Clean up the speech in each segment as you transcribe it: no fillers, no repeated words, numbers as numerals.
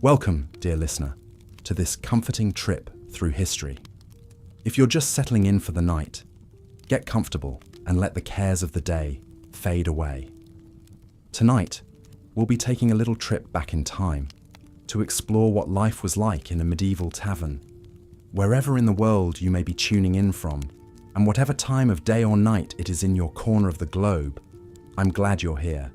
Welcome, dear listener, to this comforting trip through history. If you're just settling in for the night, get comfortable and let the cares of the day fade away. Tonight, we'll be taking a little trip back in time to explore what life was like in a medieval tavern. Wherever in the world you may be tuning in from, and whatever time of day or night it is in your corner of the globe, I'm glad you're here.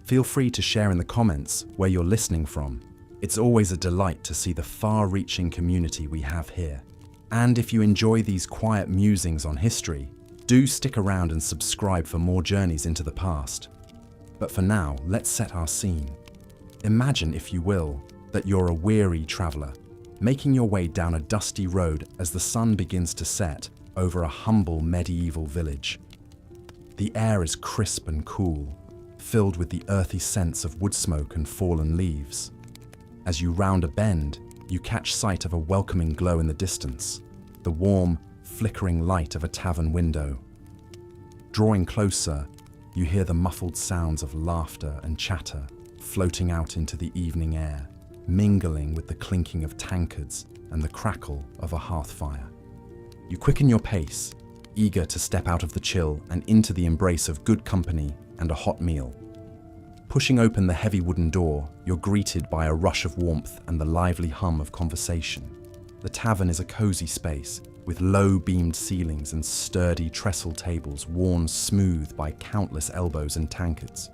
Feel free to share in the comments where you're listening from. It's always a delight to see the far-reaching community we have here. And if you enjoy these quiet musings on history, do stick around and subscribe for more journeys into the past. But for now, let's set our scene. Imagine, if you will, that you're a weary traveller, making your way down a dusty road as the sun begins to set over a humble medieval village. The air is crisp and cool, filled with the earthy scents of wood smoke and fallen leaves. As you round a bend, you catch sight of a welcoming glow in the distance, the warm, flickering light of a tavern window. Drawing closer, you hear the muffled sounds of laughter and chatter floating out into the evening air, mingling with the clinking of tankards and the crackle of a hearth fire. You quicken your pace, eager to step out of the chill and into the embrace of good company and a hot meal. Pushing open the heavy wooden door, you're greeted by a rush of warmth and the lively hum of conversation. The tavern is a cozy space with low-beamed ceilings and sturdy trestle tables worn smooth by countless elbows and tankards.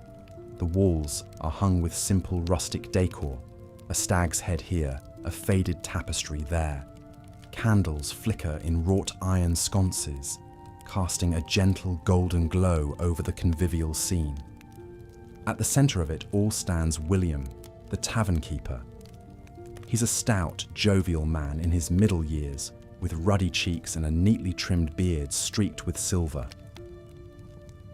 The walls are hung with simple rustic decor, a stag's head here, a faded tapestry there. Candles flicker in wrought iron sconces, casting a gentle golden glow over the convivial scene. At the centre of it all stands William, the tavern keeper. He's a stout, jovial man in his middle years, with ruddy cheeks and a neatly trimmed beard streaked with silver.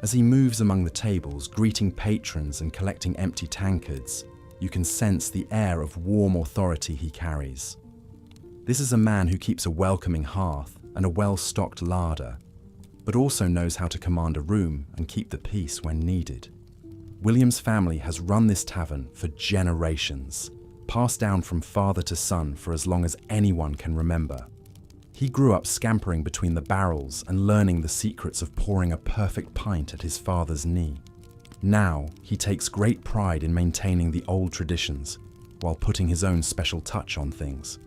As he moves among the tables, greeting patrons and collecting empty tankards, you can sense the air of warm authority he carries. This is a man who keeps a welcoming hearth and a well-stocked larder, but also knows how to command a room and keep the peace when needed. William's family has run this tavern for generations, passed down from father to son for as long as anyone can remember. He grew up scampering between the barrels and learning the secrets of pouring a perfect pint at his father's knee. Now, he takes great pride in maintaining the old traditions, while putting his own special touch on things.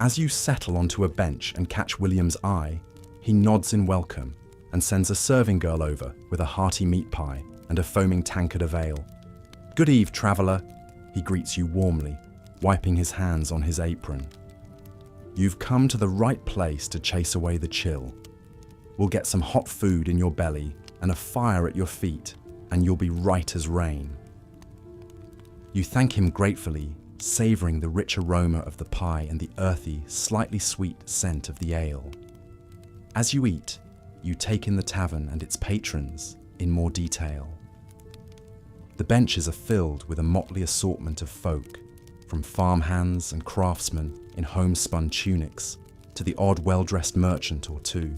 As you settle onto a bench and catch William's eye, he nods in welcome and sends a serving girl over with a hearty meat pie and a foaming tankard of ale. "Good eve, traveller," he greets you warmly, wiping his hands on his apron. "You've come to the right place to chase away the chill. We'll get some hot food in your belly and a fire at your feet, and you'll be right as rain." You thank him gratefully, savouring the rich aroma of the pie and the earthy, slightly sweet scent of the ale. As you eat, you take in the tavern and its patrons in more detail. The benches are filled with a motley assortment of folk, from farmhands and craftsmen in homespun tunics to the odd well-dressed merchant or two.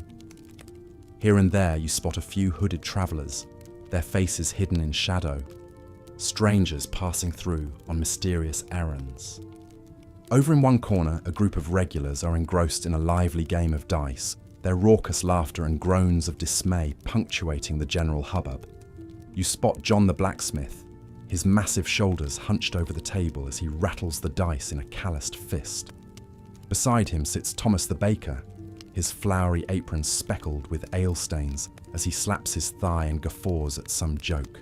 Here and there you spot a few hooded travellers, their faces hidden in shadow, strangers passing through on mysterious errands. Over in one corner, a group of regulars are engrossed in a lively game of dice, their raucous laughter and groans of dismay punctuating the general hubbub. You spot John the blacksmith, his massive shoulders hunched over the table as he rattles the dice in a calloused fist. Beside him sits Thomas the baker, his flowery apron speckled with ale stains as he slaps his thigh and guffaws at some joke.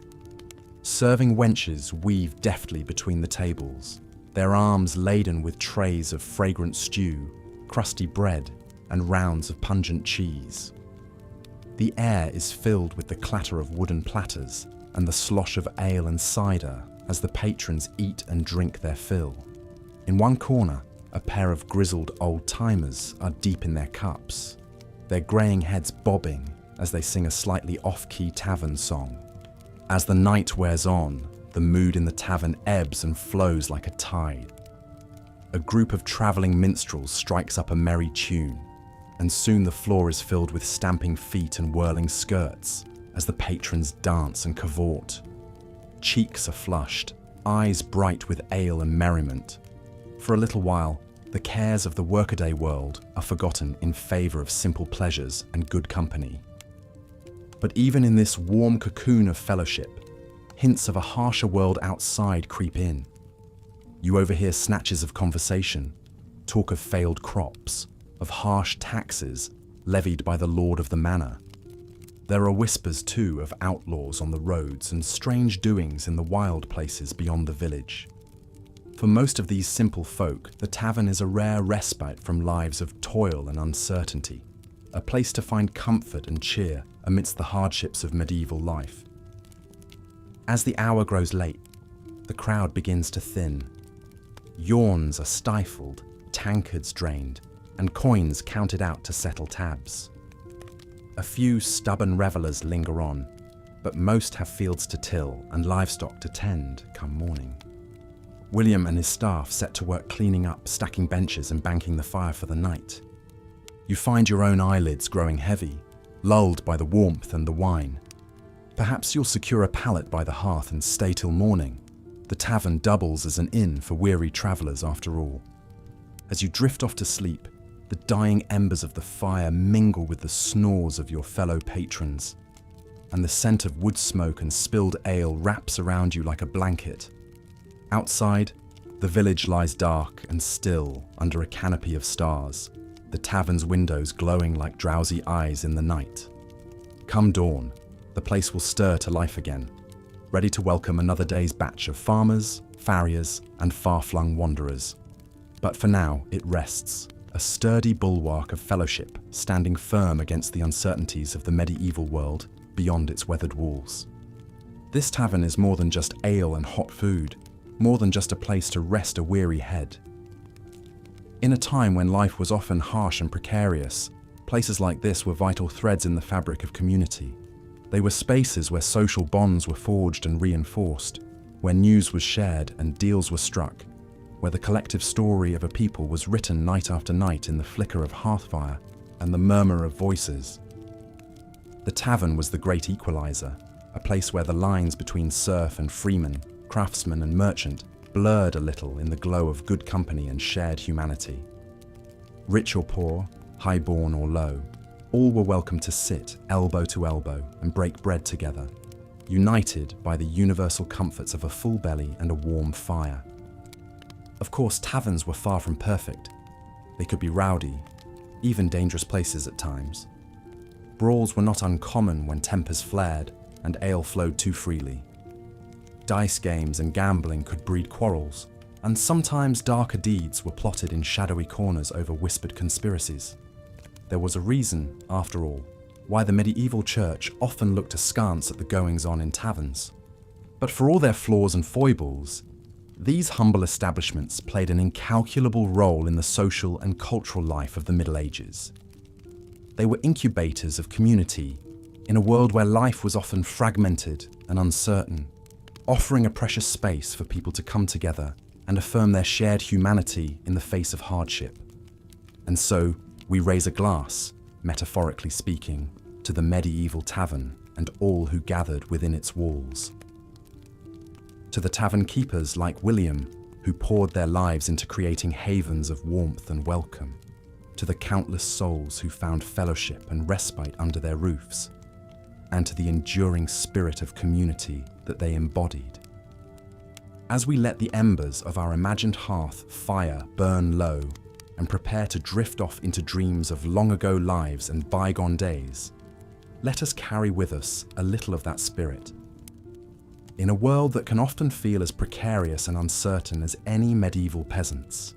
Serving wenches weave deftly between the tables, their arms laden with trays of fragrant stew, crusty bread, and rounds of pungent cheese. The air is filled with the clatter of wooden platters and the slosh of ale and cider as the patrons eat and drink their fill. In one corner, a pair of grizzled old-timers are deep in their cups, their greying heads bobbing as they sing a slightly off-key tavern song. As the night wears on, the mood in the tavern ebbs and flows like a tide. A group of travelling minstrels strikes up a merry tune, and soon the floor is filled with stamping feet and whirling skirts as the patrons dance and cavort. Cheeks are flushed, eyes bright with ale and merriment. For a little while, the cares of the workaday world are forgotten in favour of simple pleasures and good company. But even in this warm cocoon of fellowship, hints of a harsher world outside creep in. You overhear snatches of conversation, talk of failed crops, of harsh taxes levied by the lord of the manor. There are whispers too of outlaws on the roads and strange doings in the wild places beyond the village. For most of these simple folk, the tavern is a rare respite from lives of toil and uncertainty, a place to find comfort and cheer amidst the hardships of medieval life. As the hour grows late, the crowd begins to thin. Yawns are stifled, tankards drained, and coins counted out to settle tabs. A few stubborn revellers linger on, but most have fields to till and livestock to tend come morning. William and his staff set to work cleaning up, stacking benches and banking the fire for the night. You find your own eyelids growing heavy, lulled by the warmth and the wine. Perhaps you'll secure a pallet by the hearth and stay till morning. The tavern doubles as an inn for weary travellers after all. As you drift off to sleep, the dying embers of the fire mingle with the snores of your fellow patrons, and the scent of wood smoke and spilled ale wraps around you like a blanket. Outside, the village lies dark and still under a canopy of stars, the tavern's windows glowing like drowsy eyes in the night. Come dawn, the place will stir to life again, ready to welcome another day's batch of farmers, farriers, and far-flung wanderers. But for now, it rests, a sturdy bulwark of fellowship standing firm against the uncertainties of the medieval world beyond its weathered walls. This tavern is more than just ale and hot food, more than just a place to rest a weary head. In a time when life was often harsh and precarious, places like this were vital threads in the fabric of community. They were spaces where social bonds were forged and reinforced, where news was shared and deals were struck, where the collective story of a people was written night after night in the flicker of hearthfire and the murmur of voices. The tavern was the great Equalizer, a place where the lines between serf and freeman, craftsman and merchant blurred a little in the glow of good company and shared humanity. Rich or poor, high-born or low, all were welcome to sit elbow to elbow and break bread together, united by the universal comforts of a full belly and a warm fire. Of course, taverns were far from perfect. They could be rowdy, even dangerous places at times. Brawls were not uncommon when tempers flared and ale flowed too freely. Dice games and gambling could breed quarrels, and sometimes darker deeds were plotted in shadowy corners over whispered conspiracies. There was a reason, after all, why the medieval church often looked askance at the goings-on in taverns. But for all their flaws and foibles, these humble establishments played an incalculable role in the social and cultural life of the Middle Ages. They were incubators of community in a world where life was often fragmented and uncertain, offering a precious space for people to come together and affirm their shared humanity in the face of hardship. And so, we raise a glass, metaphorically speaking, to the medieval tavern and all who gathered within its walls. To the tavern keepers like William, who poured their lives into creating havens of warmth and welcome. To the countless souls who found fellowship and respite under their roofs. And to the enduring spirit of community that they embodied. As we let the embers of our imagined hearth fire burn low and prepare to drift off into dreams of long-ago lives and bygone days, let us carry with us a little of that spirit. In a world that can often feel as precarious and uncertain as any medieval peasants,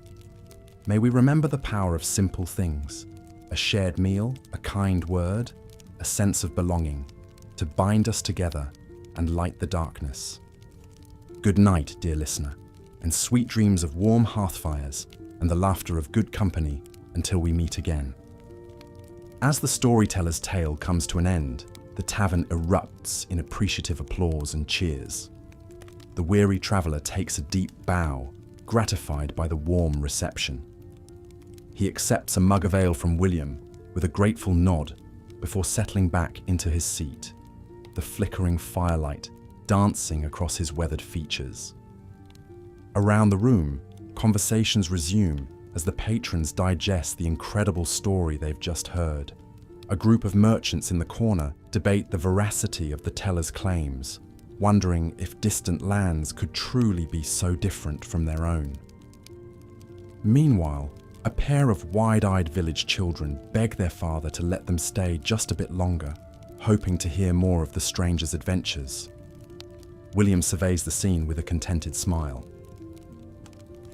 may we remember the power of simple things, a shared meal, a kind word, a sense of belonging, to bind us together and light the darkness. Good night, dear listener, and sweet dreams of warm hearthfires and the laughter of good company until we meet again. As the storyteller's tale comes to an end, the tavern erupts in appreciative applause and cheers. The weary traveller takes a deep bow, gratified by the warm reception. He accepts a mug of ale from William with a grateful nod before settling back into his seat, the flickering firelight dancing across his weathered features. Around the room, conversations resume as the patrons digest the incredible story they've just heard. A group of merchants in the corner debate the veracity of the teller's claims, wondering if distant lands could truly be so different from their own. Meanwhile, a pair of wide-eyed village children beg their father to let them stay just a bit longer, hoping to hear more of the stranger's adventures. William surveys the scene with a contented smile.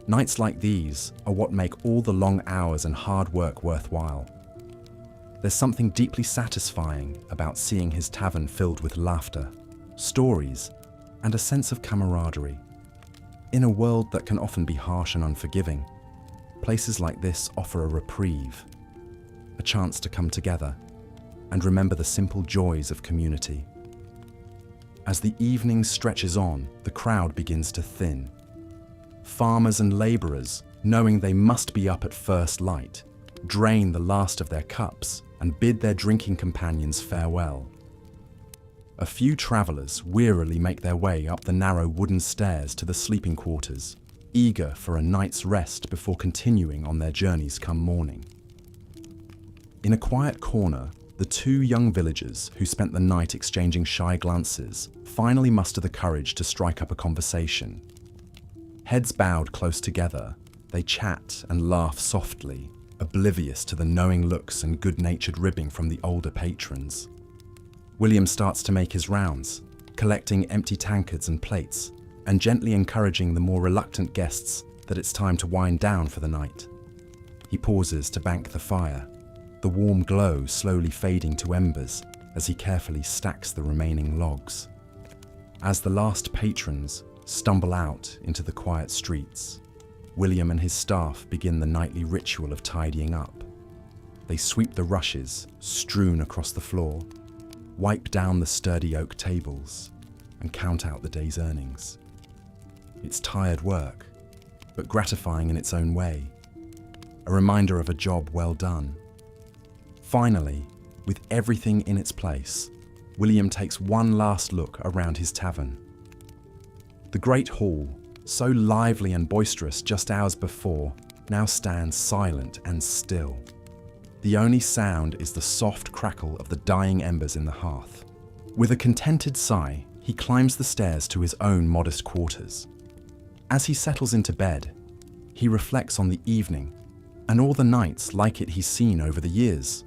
Nights like these are what make all the long hours and hard work worthwhile. There's something deeply satisfying about seeing his tavern filled with laughter, stories, and a sense of camaraderie. In a world that can often be harsh and unforgiving, places like this offer a reprieve, a chance to come together and remember the simple joys of community. As the evening stretches on, the crowd begins to thin. Farmers and labourers, knowing they must be up at first light, drain the last of their cups and bid their drinking companions farewell. A few travellers wearily make their way up the narrow wooden stairs to the sleeping quarters, eager for a night's rest before continuing on their journeys come morning. In a quiet corner, the two young villagers who spent the night exchanging shy glances finally muster the courage to strike up a conversation. Heads bowed close together, they chat and laugh softly, oblivious to the knowing looks and good-natured ribbing from the older patrons. William starts to make his rounds, collecting empty tankards and plates, and gently encouraging the more reluctant guests that it's time to wind down for the night. He pauses to bank the fire, the warm glow slowly fading to embers as he carefully stacks the remaining logs. As the last patrons stumble out into the quiet streets, William and his staff begin the nightly ritual of tidying up. They sweep the rushes strewn across the floor, wipe down the sturdy oak tables, and count out the day's earnings. It's tired work, but gratifying in its own way, a reminder of a job well done. Finally, with everything in its place, William takes one last look around his tavern. The great hall, so lively and boisterous just hours before, now stands silent and still. The only sound is the soft crackle of the dying embers in the hearth. With a contented sigh, he climbs the stairs to his own modest quarters. As he settles into bed, he reflects on the evening and all the nights like it he's seen over the years.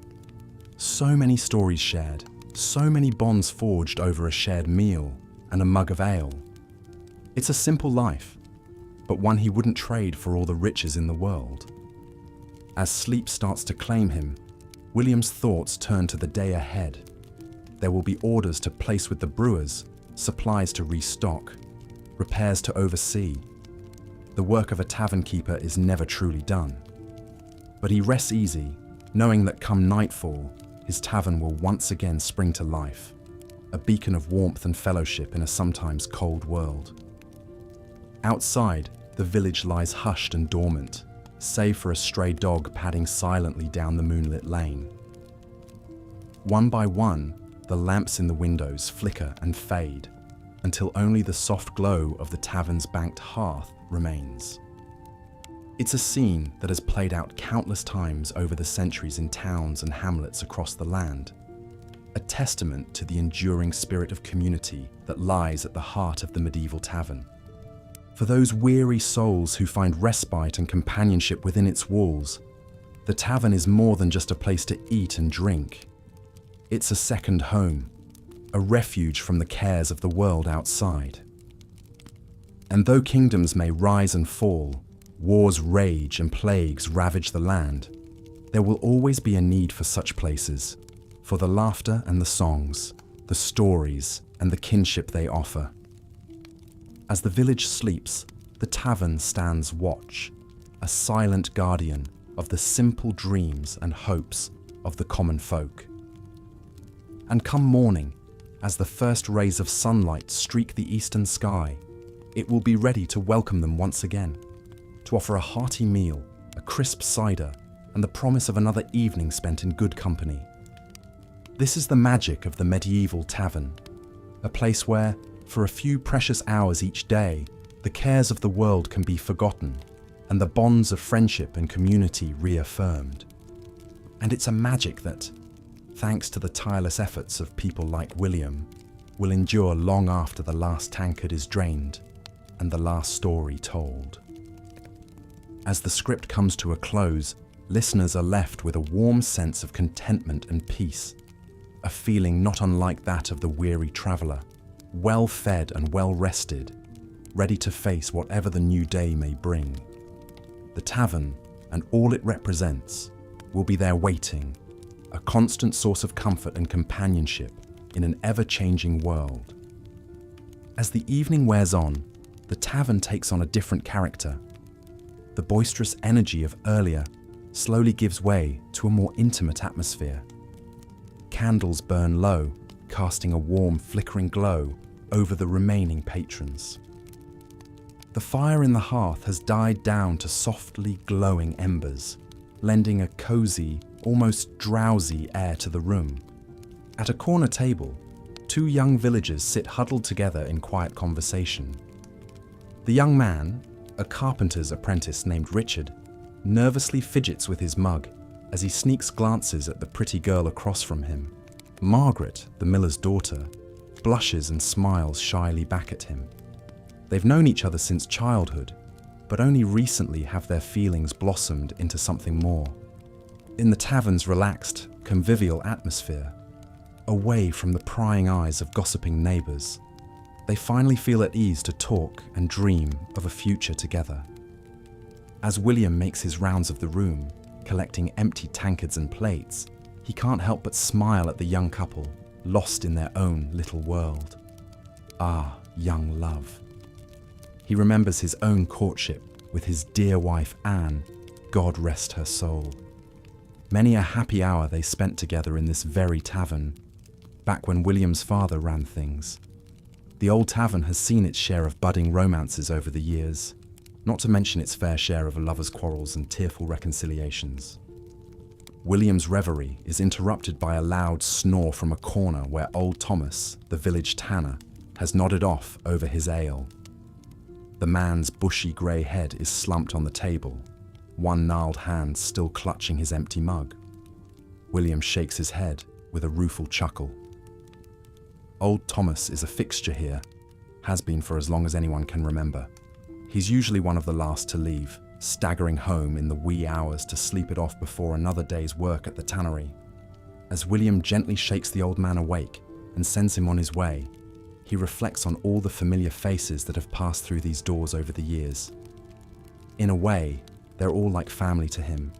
So many stories shared, so many bonds forged over a shared meal and a mug of ale. It's a simple life, but one he wouldn't trade for all the riches in the world. As sleep starts to claim him, William's thoughts turn to the day ahead. There will be orders to place with the brewers, supplies to restock, repairs to oversee. The work of a tavern keeper is never truly done. But he rests easy, knowing that come nightfall, his tavern will once again spring to life, a beacon of warmth and fellowship in a sometimes cold world. Outside, the village lies hushed and dormant, save for a stray dog padding silently down the moonlit lane. One by one, the lamps in the windows flicker and fade, until only the soft glow of the tavern's banked hearth remains. It's a scene that has played out countless times over the centuries in towns and hamlets across the land, a testament to the enduring spirit of community that lies at the heart of the medieval tavern. For those weary souls who find respite and companionship within its walls, the tavern is more than just a place to eat and drink. It's a second home, a refuge from the cares of the world outside. And though kingdoms may rise and fall, wars rage and plagues ravage the land, there will always be a need for such places, for the laughter and the songs, the stories and the kinship they offer. As the village sleeps, the tavern stands watch, a silent guardian of the simple dreams and hopes of the common folk. And come morning, as the first rays of sunlight streak the eastern sky, it will be ready to welcome them once again, to offer a hearty meal, a crisp cider, and the promise of another evening spent in good company. This is the magic of the medieval tavern, a place where, for a few precious hours each day, the cares of the world can be forgotten and the bonds of friendship and community reaffirmed. And it's a magic that, thanks to the tireless efforts of people like William, will endure long after the last tankard is drained and the last story told. As the script comes to a close, listeners are left with a warm sense of contentment and peace, a feeling not unlike that of the weary traveller, well fed and well rested, ready to face whatever the new day may bring. The tavern, and all it represents, will be there waiting, a constant source of comfort and companionship in an ever-changing world. As the evening wears on, the tavern takes on a different character. The boisterous energy of earlier slowly gives way to a more intimate atmosphere. Candles burn low, casting a warm, flickering glow over the remaining patrons. The fire in the hearth has died down to softly glowing embers, lending a cozy, almost drowsy air to the room. At a corner table, two young villagers sit huddled together in quiet conversation. The young man, a carpenter's apprentice named Richard, nervously fidgets with his mug as he sneaks glances at the pretty girl across from him. Margaret, the miller's daughter, blushes and smiles shyly back at him. They've known each other since childhood, but only recently have their feelings blossomed into something more. In the tavern's relaxed, convivial atmosphere, away from the prying eyes of gossiping neighbours, they finally feel at ease to talk and dream of a future together. As William makes his rounds of the room, collecting empty tankards and plates, he can't help but smile at the young couple, lost in their own little world. Ah, young love. He remembers his own courtship with his dear wife Anne, God rest her soul. Many a happy hour they spent together in this very tavern, back when William's father ran things. The old tavern has seen its share of budding romances over the years, not to mention its fair share of lovers' quarrels and tearful reconciliations. William's reverie is interrupted by a loud snore from a corner where old Thomas, the village tanner, has nodded off over his ale. The man's bushy grey head is slumped on the table, one gnarled hand still clutching his empty mug. William shakes his head with a rueful chuckle. Old Thomas is a fixture here, has been for as long as anyone can remember. He's usually one of the last to leave, staggering home in the wee hours to sleep it off before another day's work at the tannery. As William gently shakes the old man awake and sends him on his way, he reflects on all the familiar faces that have passed through these doors over the years. In a way, they're all like family to him.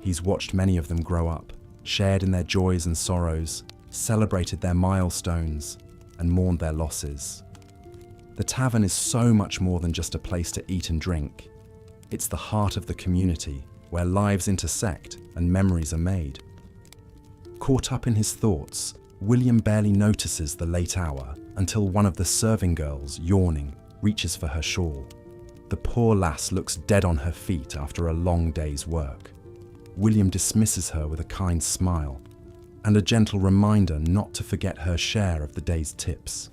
He's watched many of them grow up, shared in their joys and sorrows, celebrated their milestones, and mourned their losses. The tavern is so much more than just a place to eat and drink. It's the heart of the community, where lives intersect and memories are made. Caught up in his thoughts, William barely notices the late hour until one of the serving girls, yawning, reaches for her shawl. The poor lass looks dead on her feet after a long day's work. William dismisses her with a kind smile and a gentle reminder not to forget her share of the day's tips.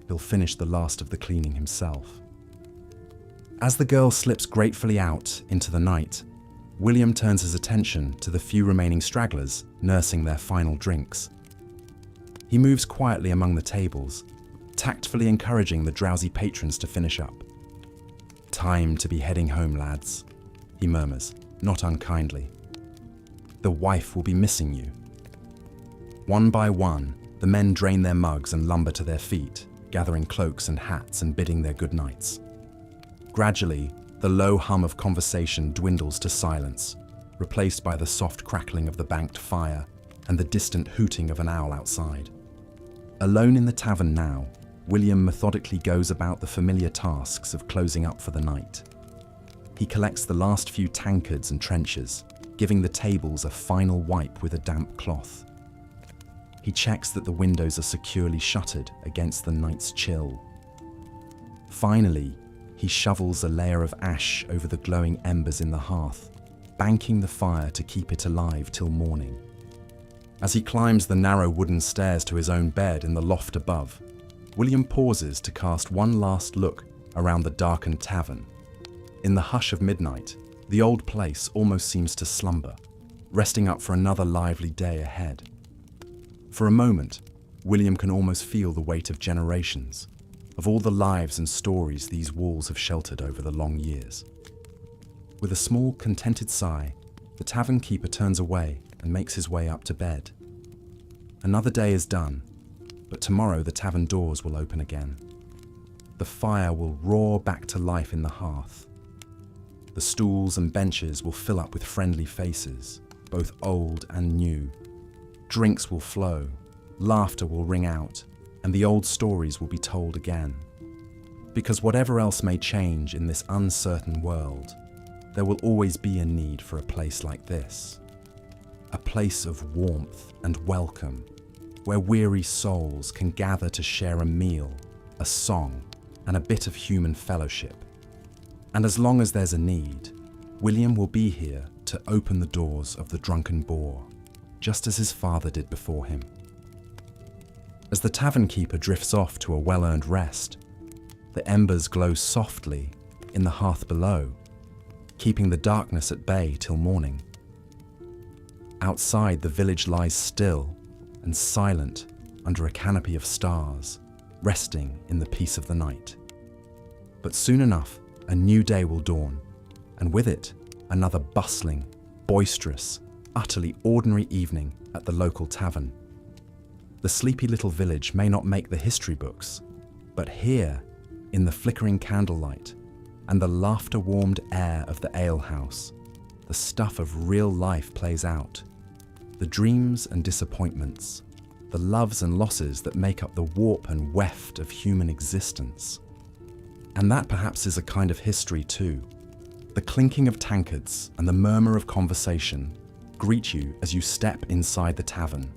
He'll finish the last of the cleaning himself. As the girl slips gratefully out into the night, William turns his attention to the few remaining stragglers nursing their final drinks. He moves quietly among the tables, tactfully encouraging the drowsy patrons to finish up. "Time to be heading home, lads," he murmurs, not unkindly. "The wife will be missing you." One by one, the men drain their mugs and lumber to their feet, gathering cloaks and hats and bidding their good nights. Gradually, the low hum of conversation dwindles to silence, replaced by the soft crackling of the banked fire and the distant hooting of an owl outside. Alone in the tavern now, William methodically goes about the familiar tasks of closing up for the night. He collects the last few tankards and trenchers, giving the tables a final wipe with a damp cloth. He checks that the windows are securely shuttered against the night's chill. Finally, he shovels a layer of ash over the glowing embers in the hearth, banking the fire to keep it alive till morning. As he climbs the narrow wooden stairs to his own bed in the loft above, William pauses to cast one last look around the darkened tavern. In the hush of midnight, the old place almost seems to slumber, resting up for another lively day ahead. For a moment, William can almost feel the weight of generations, of all the lives and stories these walls have sheltered over the long years. With a small, contented sigh, the tavern keeper turns away and makes his way up to bed. Another day is done, but tomorrow the tavern doors will open again. The fire will roar back to life in the hearth. The stools and benches will fill up with friendly faces, both old and new. Drinks will flow, laughter will ring out, and the old stories will be told again. Because whatever else may change in this uncertain world, there will always be a need for a place like this. A place of warmth and welcome, where weary souls can gather to share a meal, a song, and a bit of human fellowship. And as long as there's a need, William will be here to open the doors of the drunken boar, just as his father did before him. As the tavern keeper drifts off to a well-earned rest, the embers glow softly in the hearth below, keeping the darkness at bay till morning. Outside, the village lies still and silent under a canopy of stars, resting in the peace of the night. But soon enough, a new day will dawn, and with it, another bustling, boisterous, utterly ordinary evening at the local tavern. The sleepy little village may not make the history books, but here, in the flickering candlelight and the laughter-warmed air of the alehouse, the stuff of real life plays out. The dreams and disappointments, the loves and losses that make up the warp and weft of human existence. And that perhaps is a kind of history too. The clinking of tankards and the murmur of conversation greet you as you step inside the tavern,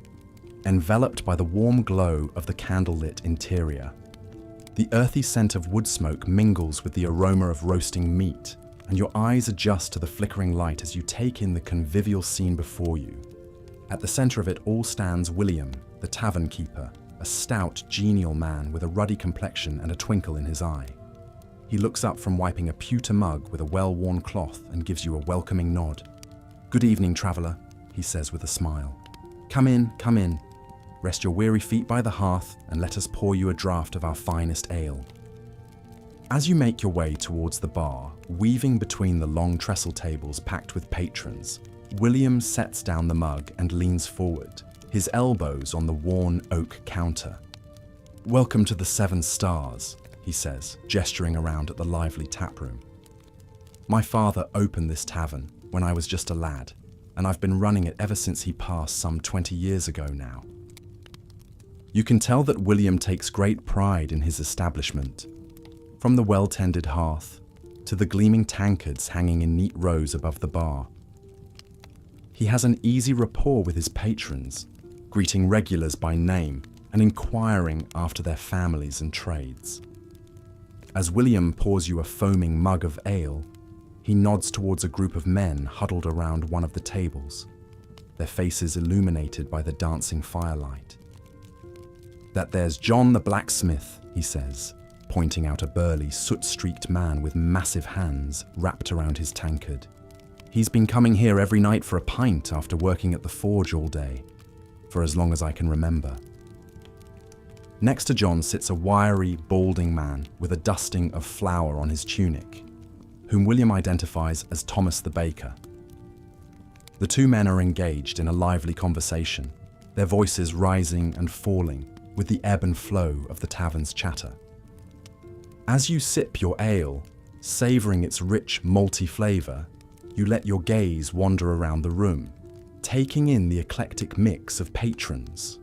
enveloped by the warm glow of the candlelit interior. The earthy scent of wood smoke mingles with the aroma of roasting meat, and your eyes adjust to the flickering light as you take in the convivial scene before you. At the center of it all stands William, the tavern keeper, a stout, genial man with a ruddy complexion and a twinkle in his eye. He looks up from wiping a pewter mug with a well-worn cloth and gives you a welcoming nod. "Good evening, traveller," he says with a smile. Come in. Rest your weary feet by the hearth and let us pour you a draught of our finest ale." As you make your way towards the bar, weaving between the long trestle tables packed with patrons, William sets down the mug and leans forward, his elbows on the worn oak counter. "Welcome to the 7 Stars," he says, gesturing around at the lively taproom. "My father opened this tavern when I was just a lad, and I've been running it ever since he passed some 20 years ago now." You can tell that William takes great pride in his establishment. From the well-tended hearth to the gleaming tankards hanging in neat rows above the bar. He has an easy rapport with his patrons, greeting regulars by name and inquiring after their families and trades. As William pours you a foaming mug of ale, he nods towards a group of men huddled around one of the tables, their faces illuminated by the dancing firelight. "That there's John the blacksmith," he says, pointing out a burly, soot-streaked man with massive hands wrapped around his tankard. "He's been coming here every night for a pint after working at the forge all day, for as long as I can remember." Next to John sits a wiry, balding man with a dusting of flour on his tunic, whom William identifies as Thomas the baker. The two men are engaged in a lively conversation, their voices rising and falling with the ebb and flow of the tavern's chatter. As you sip your ale, savouring its rich, malty flavour, you let your gaze wander around the room, taking in the eclectic mix of patrons.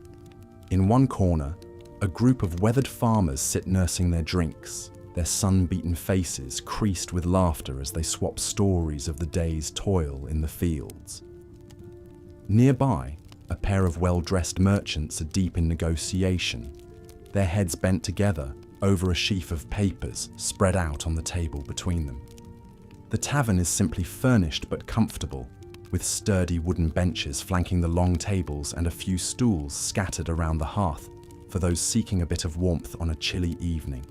In one corner, a group of weathered farmers sit nursing their drinks, their sun-beaten faces creased with laughter as they swap stories of the day's toil in the fields. Nearby, a pair of well-dressed merchants are deep in negotiation, their heads bent together over a sheaf of papers spread out on the table between them. The tavern is simply furnished but comfortable, with sturdy wooden benches flanking the long tables and a few stools scattered around the hearth for those seeking a bit of warmth on a chilly evening.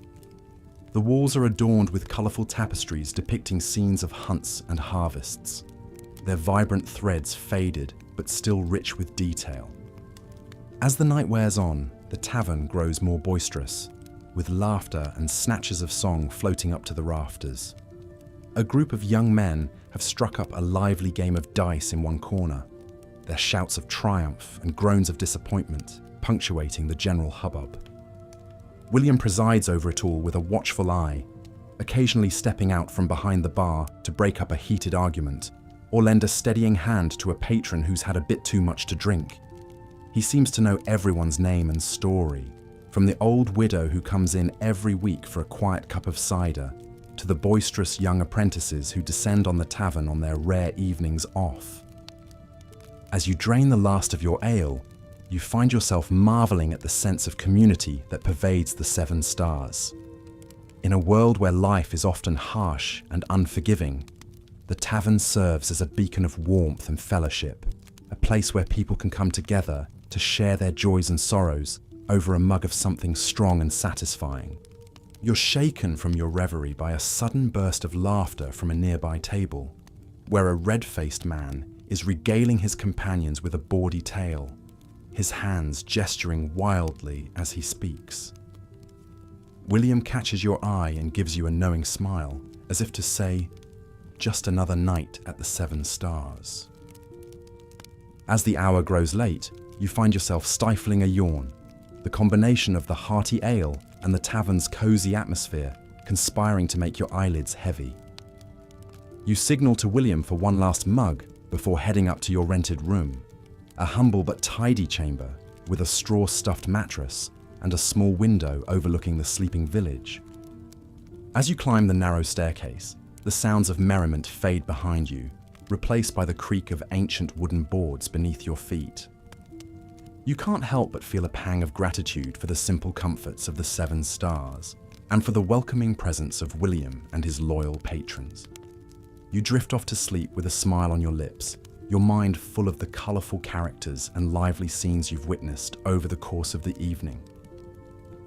The walls are adorned with colourful tapestries depicting scenes of hunts and harvests, their vibrant threads faded but still rich with detail. As the night wears on, the tavern grows more boisterous, with laughter and snatches of song floating up to the rafters. A group of young men have struck up a lively game of dice in one corner, their shouts of triumph and groans of disappointment punctuating the general hubbub. William presides over it all with a watchful eye, occasionally stepping out from behind the bar to break up a heated argument, or lend a steadying hand to a patron who's had a bit too much to drink. He seems to know everyone's name and story, from the old widow who comes in every week for a quiet cup of cider, to the boisterous young apprentices who descend on the tavern on their rare evenings off. As you drain the last of your ale, you find yourself marveling at the sense of community that pervades the Seven Stars. In a world where life is often harsh and unforgiving, the tavern serves as a beacon of warmth and fellowship, a place where people can come together to share their joys and sorrows over a mug of something strong and satisfying. You're shaken from your reverie by a sudden burst of laughter from a nearby table, where a red-faced man is regaling his companions with a bawdy tale, his hands gesturing wildly as he speaks. William catches your eye and gives you a knowing smile, as if to say, "Just another night at the Seven Stars." As the hour grows late, you find yourself stifling a yawn, the combination of the hearty ale and the tavern's cosy atmosphere conspiring to make your eyelids heavy. You signal to William for one last mug before heading up to your rented room, a humble but tidy chamber with a straw-stuffed mattress and a small window overlooking the sleeping village. As you climb the narrow staircase, the sounds of merriment fade behind you, replaced by the creak of ancient wooden boards beneath your feet. You can't help but feel a pang of gratitude for the simple comforts of the Seven Stars and for the welcoming presence of William and his loyal patrons. You drift off to sleep with a smile on your lips, your mind full of the colourful characters and lively scenes you've witnessed over the course of the evening.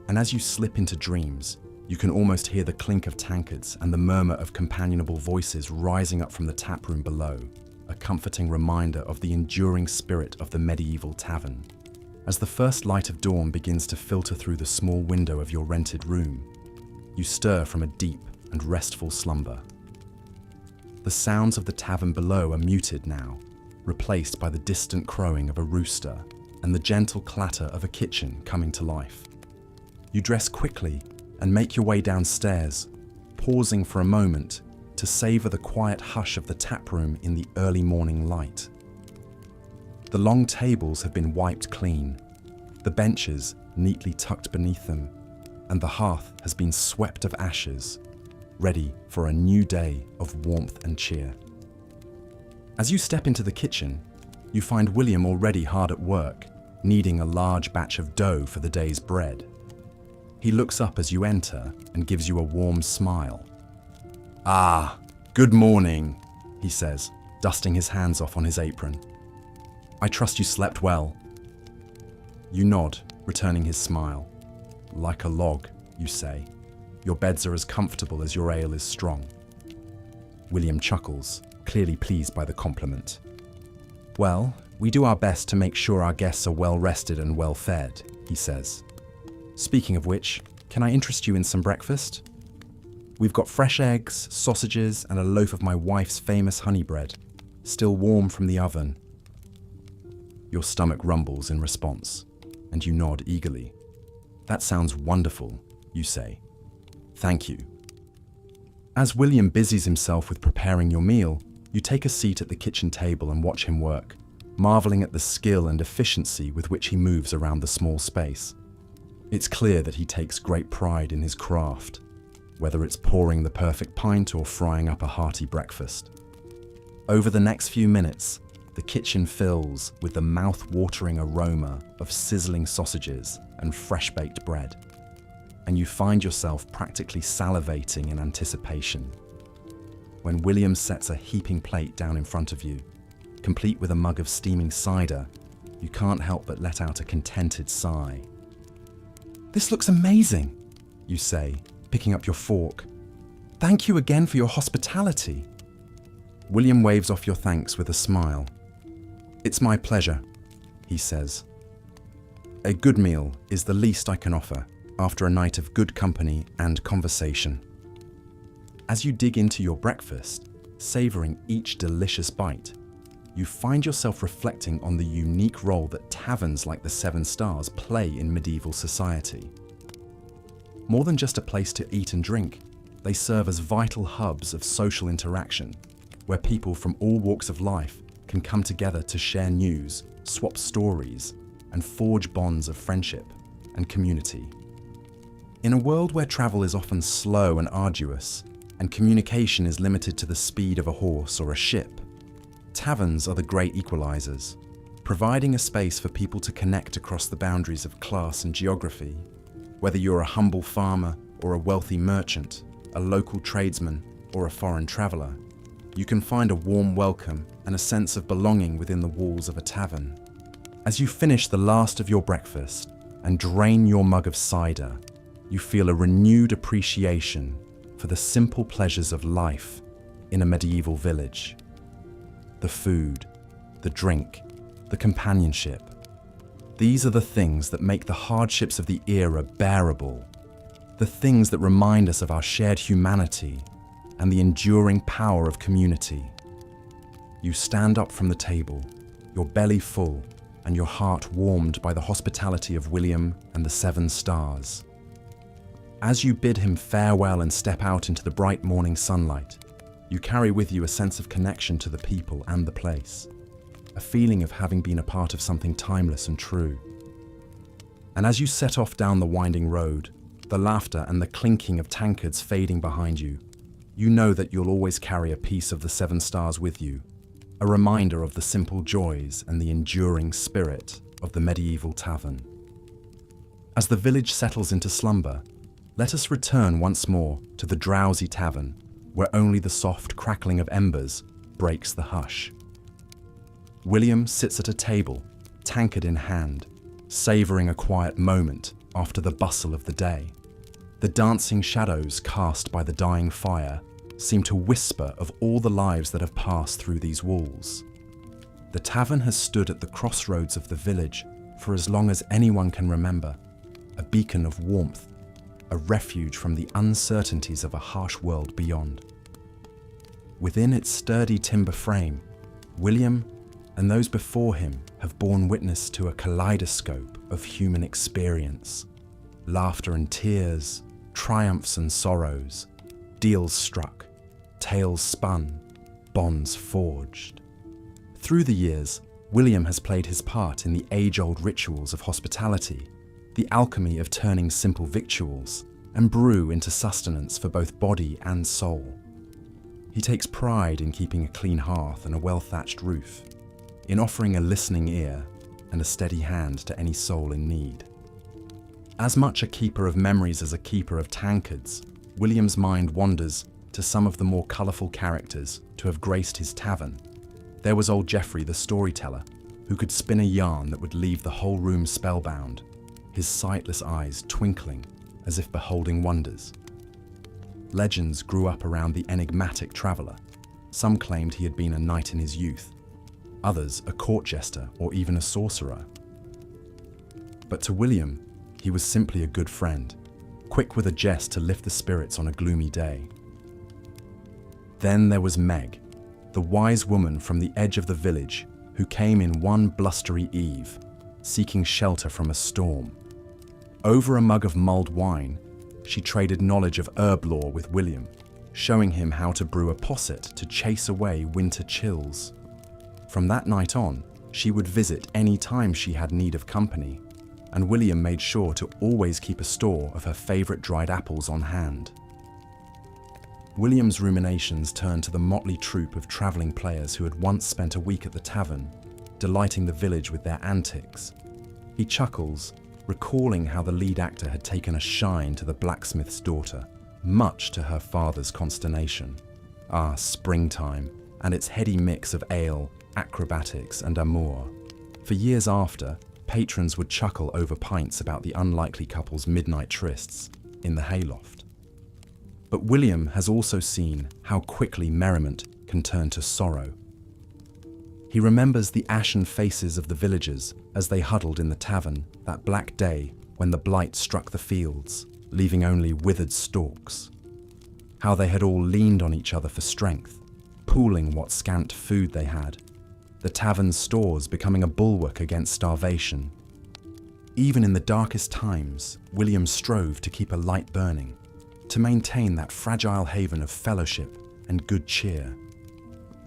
And as you slip into dreams, you can almost hear the clink of tankards and the murmur of companionable voices rising up from the taproom below, a comforting reminder of the enduring spirit of the medieval tavern. As the first light of dawn begins to filter through the small window of your rented room, you stir from a deep and restful slumber. The sounds of the tavern below are muted now, replaced by the distant crowing of a rooster and the gentle clatter of a kitchen coming to life. You dress quickly and make your way downstairs, pausing for a moment to savour the quiet hush of the taproom in the early morning light. The long tables have been wiped clean, the benches neatly tucked beneath them, and the hearth has been swept of ashes, ready for a new day of warmth and cheer. As you step into the kitchen, you find William already hard at work, kneading a large batch of dough for the day's bread. He looks up as you enter and gives you a warm smile. "Ah, good morning," he says, dusting his hands off on his apron. "I trust you slept well." You nod, returning his smile. "Like a log," you say. "Your beds are as comfortable as your ale is strong." William chuckles, clearly pleased by the compliment. "Well, we do our best to make sure our guests are well rested and well fed," he says. "Speaking of which, can I interest you in some breakfast? We've got fresh eggs, sausages, and a loaf of my wife's famous honey bread, still warm from the oven." Your stomach rumbles in response, and you nod eagerly. "That sounds wonderful," you say. "Thank you." As William busies himself with preparing your meal, you take a seat at the kitchen table and watch him work, marveling at the skill and efficiency with which he moves around the small space. It's clear that he takes great pride in his craft, whether it's pouring the perfect pint or frying up a hearty breakfast. Over the next few minutes, the kitchen fills with the mouth-watering aroma of sizzling sausages and fresh-baked bread, and you find yourself practically salivating in anticipation. When William sets a heaping plate down in front of you, complete with a mug of steaming cider, you can't help but let out a contented sigh. "This looks amazing," you say, picking up your fork. "Thank you again for your hospitality." William waves off your thanks with a smile. "It's my pleasure," he says. "A good meal is the least I can offer after a night of good company and conversation." As you dig into your breakfast, savouring each delicious bite, you find yourself reflecting on the unique role that taverns like the Seven Stars play in medieval society. More than just a place to eat and drink, they serve as vital hubs of social interaction, where people from all walks of life can come together to share news, swap stories, and forge bonds of friendship and community. In a world where travel is often slow and arduous, and communication is limited to the speed of a horse or a ship, taverns are the great equalizers, providing a space for people to connect across the boundaries of class and geography. Whether you're a humble farmer or a wealthy merchant, a local tradesman or a foreign traveller, you can find a warm welcome and a sense of belonging within the walls of a tavern. As you finish the last of your breakfast and drain your mug of cider, you feel a renewed appreciation for the simple pleasures of life in a medieval village. The food, the drink, the companionship. These are the things that make the hardships of the era bearable, the things that remind us of our shared humanity and the enduring power of community. You stand up from the table, your belly full and your heart warmed by the hospitality of William and the Seven Stars. As you bid him farewell and step out into the bright morning sunlight, you carry with you a sense of connection to the people and the place, a feeling of having been a part of something timeless and true. And as you set off down the winding road, the laughter and the clinking of tankards fading behind you, you know that you'll always carry a piece of the Seven Stars with you, a reminder of the simple joys and the enduring spirit of the medieval tavern. As the village settles into slumber, let us return once more to the drowsy tavern, where only the soft crackling of embers breaks the hush. William sits at a table, tankard in hand, savouring a quiet moment after the bustle of the day. The dancing shadows cast by the dying fire seem to whisper of all the lives that have passed through these walls. The tavern has stood at the crossroads of the village for as long as anyone can remember, a beacon of warmth, a refuge from the uncertainties of a harsh world beyond. Within its sturdy timber frame, William and those before him have borne witness to a kaleidoscope of human experience. Laughter and tears, triumphs and sorrows, deals struck, tales spun, bonds forged. Through the years, William has played his part in the age-old rituals of hospitality, the alchemy of turning simple victuals and brew into sustenance for both body and soul. He takes pride in keeping a clean hearth and a well-thatched roof, in offering a listening ear and a steady hand to any soul in need. As much a keeper of memories as a keeper of tankards, William's mind wanders to some of the more colourful characters to have graced his tavern. There was old Geoffrey the Storyteller, who could spin a yarn that would leave the whole room spellbound, his sightless eyes twinkling as if beholding wonders. Legends grew up around the enigmatic traveller. Some claimed he had been a knight in his youth, others a court jester or even a sorcerer. But to William, he was simply a good friend, quick with a jest to lift the spirits on a gloomy day. Then there was Meg, the wise woman from the edge of the village who came in one blustery eve, seeking shelter from a storm. Over a mug of mulled wine, she traded knowledge of herb lore with William, showing him how to brew a posset to chase away winter chills. From that night on, she would visit any time she had need of company, and William made sure to always keep a store of her favourite dried apples on hand. William's ruminations turned to the motley troupe of travelling players who had once spent a week at the tavern, delighting the village with their antics. He chuckles, recalling how the lead actor had taken a shine to the blacksmith's daughter, much to her father's consternation. Ah, springtime, and its heady mix of ale, acrobatics, and amour. For years after, patrons would chuckle over pints about the unlikely couple's midnight trysts in the hayloft. But William has also seen how quickly merriment can turn to sorrow. He remembers the ashen faces of the villagers as they huddled in the tavern that black day when the blight struck the fields, leaving only withered stalks. How they had all leaned on each other for strength, pooling what scant food they had, the tavern's stores becoming a bulwark against starvation. Even in the darkest times, William strove to keep a light burning, to maintain that fragile haven of fellowship and good cheer.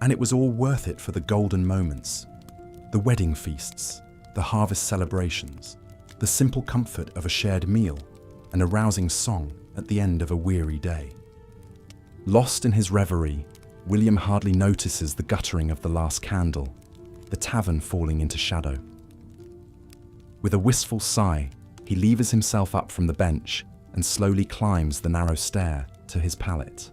And it was all worth it for the golden moments, the wedding feasts, the harvest celebrations, the simple comfort of a shared meal, and a rousing song at the end of a weary day. Lost in his reverie, William hardly notices the guttering of the last candle, the tavern falling into shadow. With a wistful sigh, he levers himself up from the bench and slowly climbs the narrow stair to his pallet.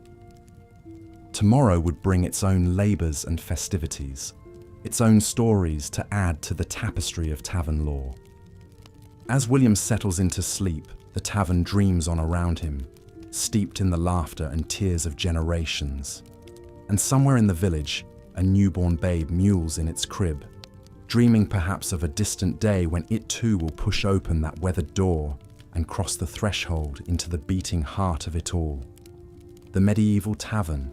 Tomorrow would bring its own labours and festivities, its own stories to add to the tapestry of tavern lore. As William settles into sleep, the tavern dreams on around him, steeped in the laughter and tears of generations. And somewhere in the village, a newborn babe mewls in its crib, dreaming perhaps of a distant day when it too will push open that weathered door and cross the threshold into the beating heart of it all. The medieval tavern,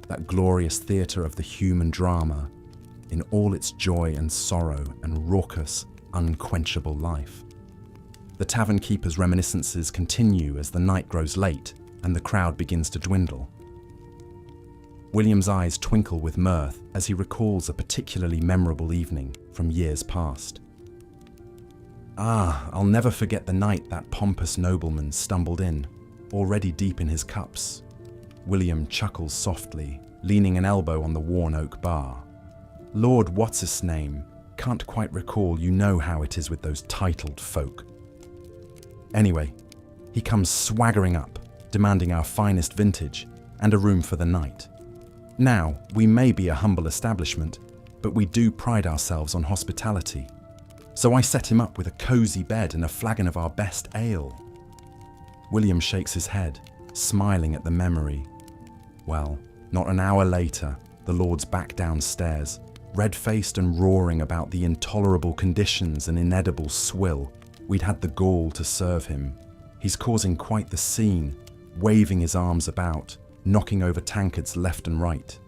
that glorious theatre of the human drama, in all its joy and sorrow and raucous, unquenchable life. The tavern keeper's reminiscences continue as the night grows late and the crowd begins to dwindle. William's eyes twinkle with mirth as he recalls a particularly memorable evening from years past. I'll never forget the night that pompous nobleman stumbled in, already deep in his cups. William chuckles softly, leaning an elbow on the worn oak bar. Lord What's-his-name, can't quite recall, you know how it is with those titled folk. Anyway, he comes swaggering up, demanding our finest vintage and a room for the night. Now, we may be a humble establishment, but we do pride ourselves on hospitality. So I set him up with a cosy bed and a flagon of our best ale. William shakes his head, smiling at the memory. Well, not an hour later, the lord's back downstairs, red-faced and roaring about the intolerable conditions and inedible swill we'd had the gall to serve him. He's causing quite the scene, waving his arms about, knocking over tankards left and right.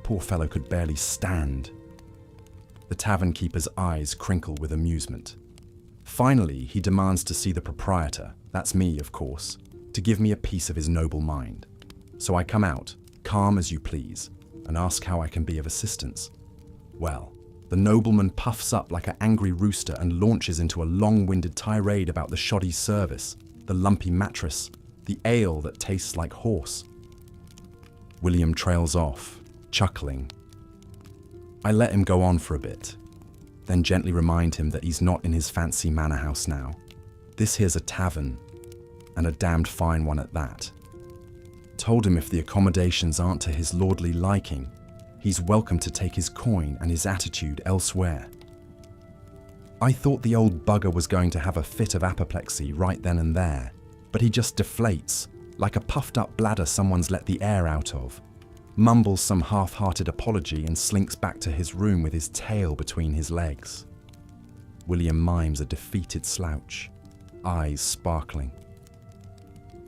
Poor fellow could barely stand. The tavern keeper's eyes crinkle with amusement. Finally, he demands to see the proprietor, that's me, of course, to give me a piece of his noble mind. So I come out, calm as you please, and ask how I can be of assistance. Well, the nobleman puffs up like an angry rooster and launches into a long-winded tirade about the shoddy service, the lumpy mattress, the ale that tastes like horse. William trails off, chuckling. I let him go on for a bit, then gently remind him that he's not in his fancy manor house now. This here's a tavern, and a damned fine one at that. Told him if the accommodations aren't to his lordly liking, he's welcome to take his coin and his attitude elsewhere. I thought the old bugger was going to have a fit of apoplexy right then and there, but he just deflates, like a puffed-up bladder someone's let the air out of, mumbles some half-hearted apology and slinks back to his room with his tail between his legs. William mimes a defeated slouch, eyes sparkling.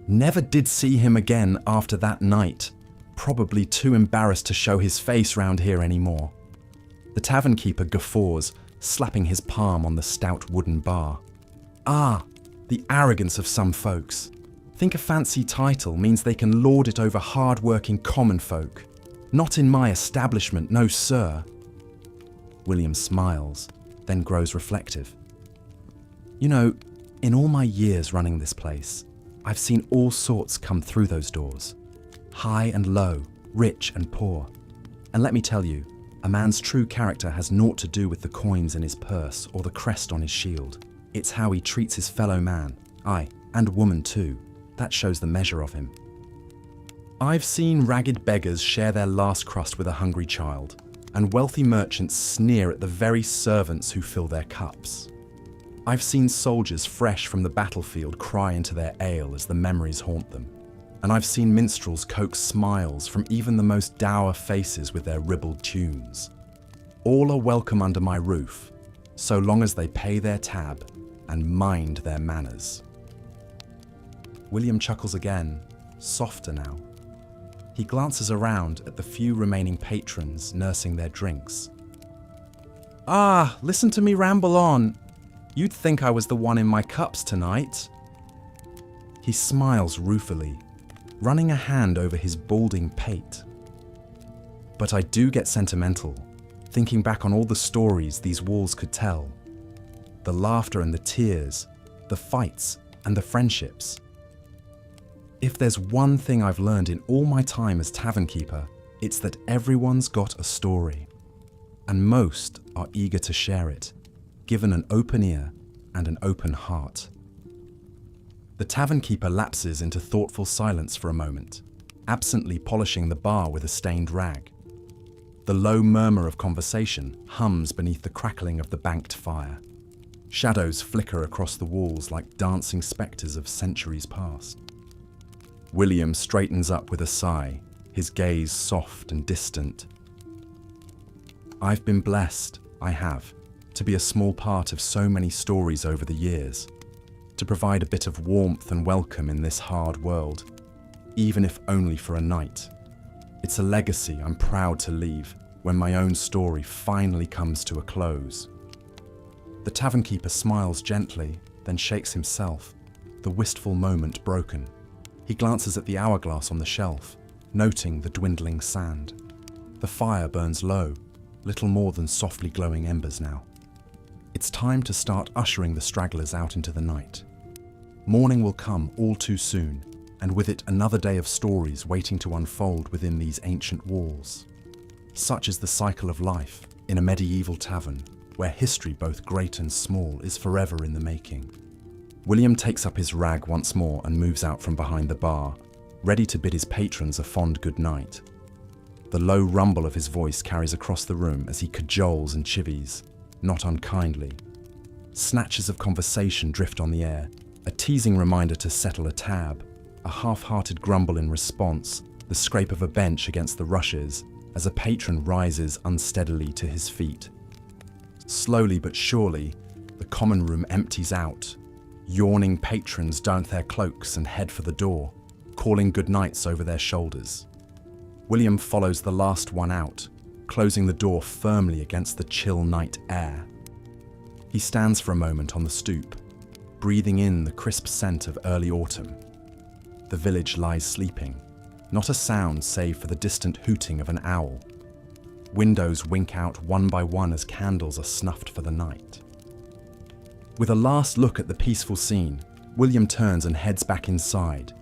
Never did see him again after that night, probably too embarrassed to show his face round here anymore. The tavern keeper guffaws, slapping his palm on the stout wooden bar. The arrogance of some folks. Think a fancy title means they can lord it over hard-working common folk. Not in my establishment, no sir. William smiles, then grows reflective. You know, in all my years running this place, I've seen all sorts come through those doors. High and low, rich and poor. And let me tell you, a man's true character has naught to do with the coins in his purse or the crest on his shield. It's how he treats his fellow man, aye, and woman too. That shows the measure of him. I've seen ragged beggars share their last crust with a hungry child, and wealthy merchants sneer at the very servants who fill their cups. I've seen soldiers fresh from the battlefield cry into their ale as the memories haunt them. and I've seen minstrels coax smiles from even the most dour faces with their ribald tunes. All are welcome under my roof, so long as they pay their tab and mind their manners. William chuckles again, softer now. He glances around at the few remaining patrons nursing their drinks. Ah, listen to me ramble on. You'd think I was the one in my cups tonight. He smiles ruefully, running a hand over his balding pate. But I do get sentimental, thinking back on all the stories these walls could tell. The laughter and the tears, the fights and the friendships. If there's one thing I've learned in all my time as tavern keeper, it's that everyone's got a story, and most are eager to share it, given an open ear and an open heart. The tavern keeper lapses into thoughtful silence for a moment, absently polishing the bar with a stained rag. The low murmur of conversation hums beneath the crackling of the banked fire. Shadows flicker across the walls like dancing spectres of centuries past. William straightens up with a sigh, his gaze soft and distant. I've been blessed, I have, to be a small part of so many stories over the years, to provide a bit of warmth and welcome in this hard world, even if only for a night. It's a legacy I'm proud to leave when my own story finally comes to a close. The tavern keeper smiles gently, then shakes himself, the wistful moment broken. He glances at the hourglass on the shelf, noting the dwindling sand. The fire burns low, little more than softly glowing embers now. It's time to start ushering the stragglers out into the night. Morning will come all too soon, and with it another day of stories waiting to unfold within these ancient walls. Such is the cycle of life in a medieval tavern, where history both great and small is forever in the making. William takes up his rag once more and moves out from behind the bar, ready to bid his patrons a fond good night. The low rumble of his voice carries across the room as he cajoles and chivies, not unkindly. Snatches of conversation drift on the air, a teasing reminder to settle a tab, a half-hearted grumble in response, the scrape of a bench against the rushes as a patron rises unsteadily to his feet. Slowly but surely, the common room empties out. Yawning patrons don their cloaks and head for the door, calling goodnights over their shoulders. William follows the last one out, closing the door firmly against the chill night air. He stands for a moment on the stoop, breathing in the crisp scent of early autumn. The village lies sleeping, not a sound save for the distant hooting of an owl. Windows wink out one by one as candles are snuffed for the night. With a last look at the peaceful scene, William turns and heads back inside,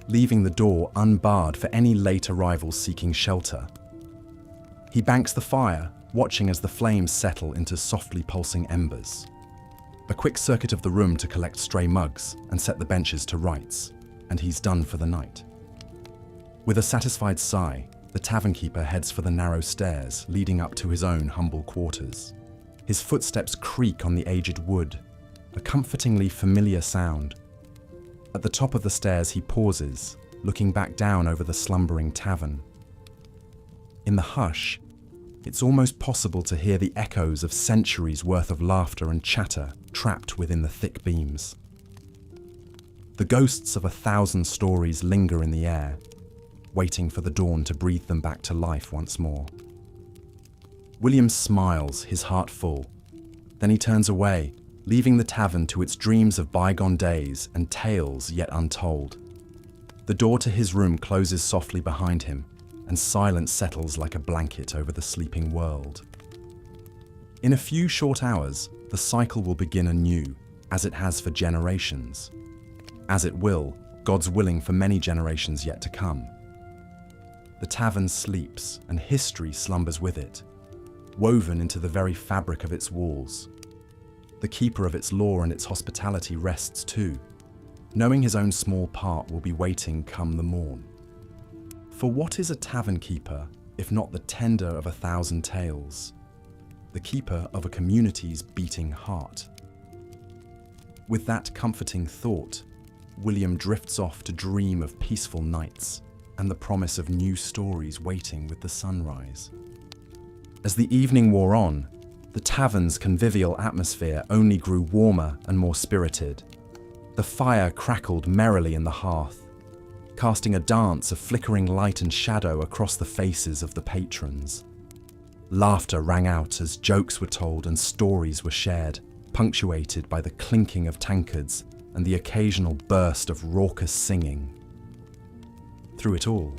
leaving the door unbarred for any late arrivals seeking shelter. He banks the fire, watching as the flames settle into softly pulsing embers. A quick circuit of the room to collect stray mugs and set the benches to rights, and he's done for the night. With a satisfied sigh, the tavern keeper heads for the narrow stairs leading up to his own humble quarters. His footsteps creak on the aged wood, a comfortingly familiar sound. At the top of the stairs he pauses, looking back down over the slumbering tavern. In the hush, it's almost possible to hear the echoes of centuries' worth of laughter and chatter trapped within the thick beams. The ghosts of 1,000 stories linger in the air, waiting for the dawn to breathe them back to life once more. William smiles, his heart full. Then he turns away, leaving the tavern to its dreams of bygone days and tales yet untold. The door to his room closes softly behind him, and silence settles like a blanket over the sleeping world. In a few short hours, the cycle will begin anew, as it has for generations. As it will, God's willing, for many generations yet to come. The tavern sleeps, and history slumbers with it, woven into the very fabric of its walls. The keeper of its lore and its hospitality rests too, knowing his own small part will be waiting come the morn. For what is a tavern keeper if not the tender of 1,000 tales, the keeper of a community's beating heart? With that comforting thought, William drifts off to dream of peaceful nights and the promise of new stories waiting with the sunrise. As the evening wore on, the tavern's convivial atmosphere only grew warmer and more spirited. The fire crackled merrily in the hearth, casting a dance of flickering light and shadow across the faces of the patrons. Laughter rang out as jokes were told and stories were shared, punctuated by the clinking of tankards and the occasional burst of raucous singing. Through it all,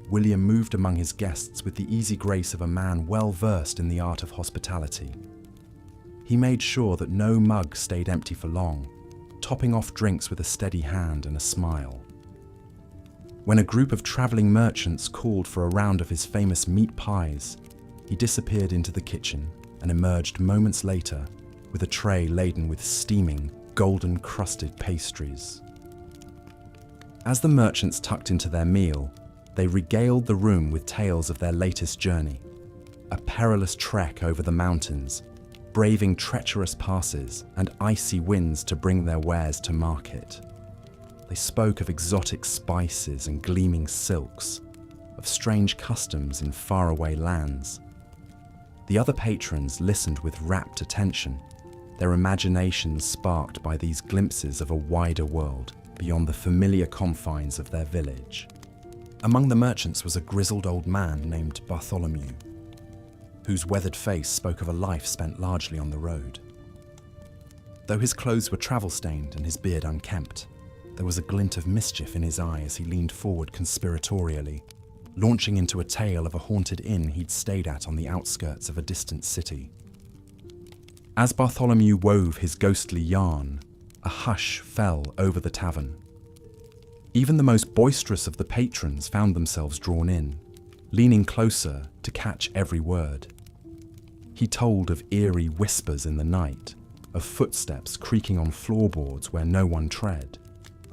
William moved among his guests with the easy grace of a man well versed in the art of hospitality. He made sure that no mug stayed empty for long, topping off drinks with a steady hand and a smile. When a group of travelling merchants called for a round of his famous meat pies, he disappeared into the kitchen and emerged moments later with a tray laden with steaming, golden-crusted pastries. As the merchants tucked into their meal, they regaled the room with tales of their latest journey, a perilous trek over the mountains, braving treacherous passes and icy winds to bring their wares to market. They spoke of exotic spices and gleaming silks, of strange customs in faraway lands. The other patrons listened with rapt attention, their imaginations sparked by these glimpses of a wider world beyond the familiar confines of their village. Among the merchants was a grizzled old man named Bartholomew, whose weathered face spoke of a life spent largely on the road. Though his clothes were travel-stained and his beard unkempt, there was a glint of mischief in his eye as he leaned forward conspiratorially, launching into a tale of a haunted inn he'd stayed at on the outskirts of a distant city. As Bartholomew wove his ghostly yarn, a hush fell over the tavern. Even the most boisterous of the patrons found themselves drawn in, leaning closer to catch every word. He told of eerie whispers in the night, of footsteps creaking on floorboards where no one tread,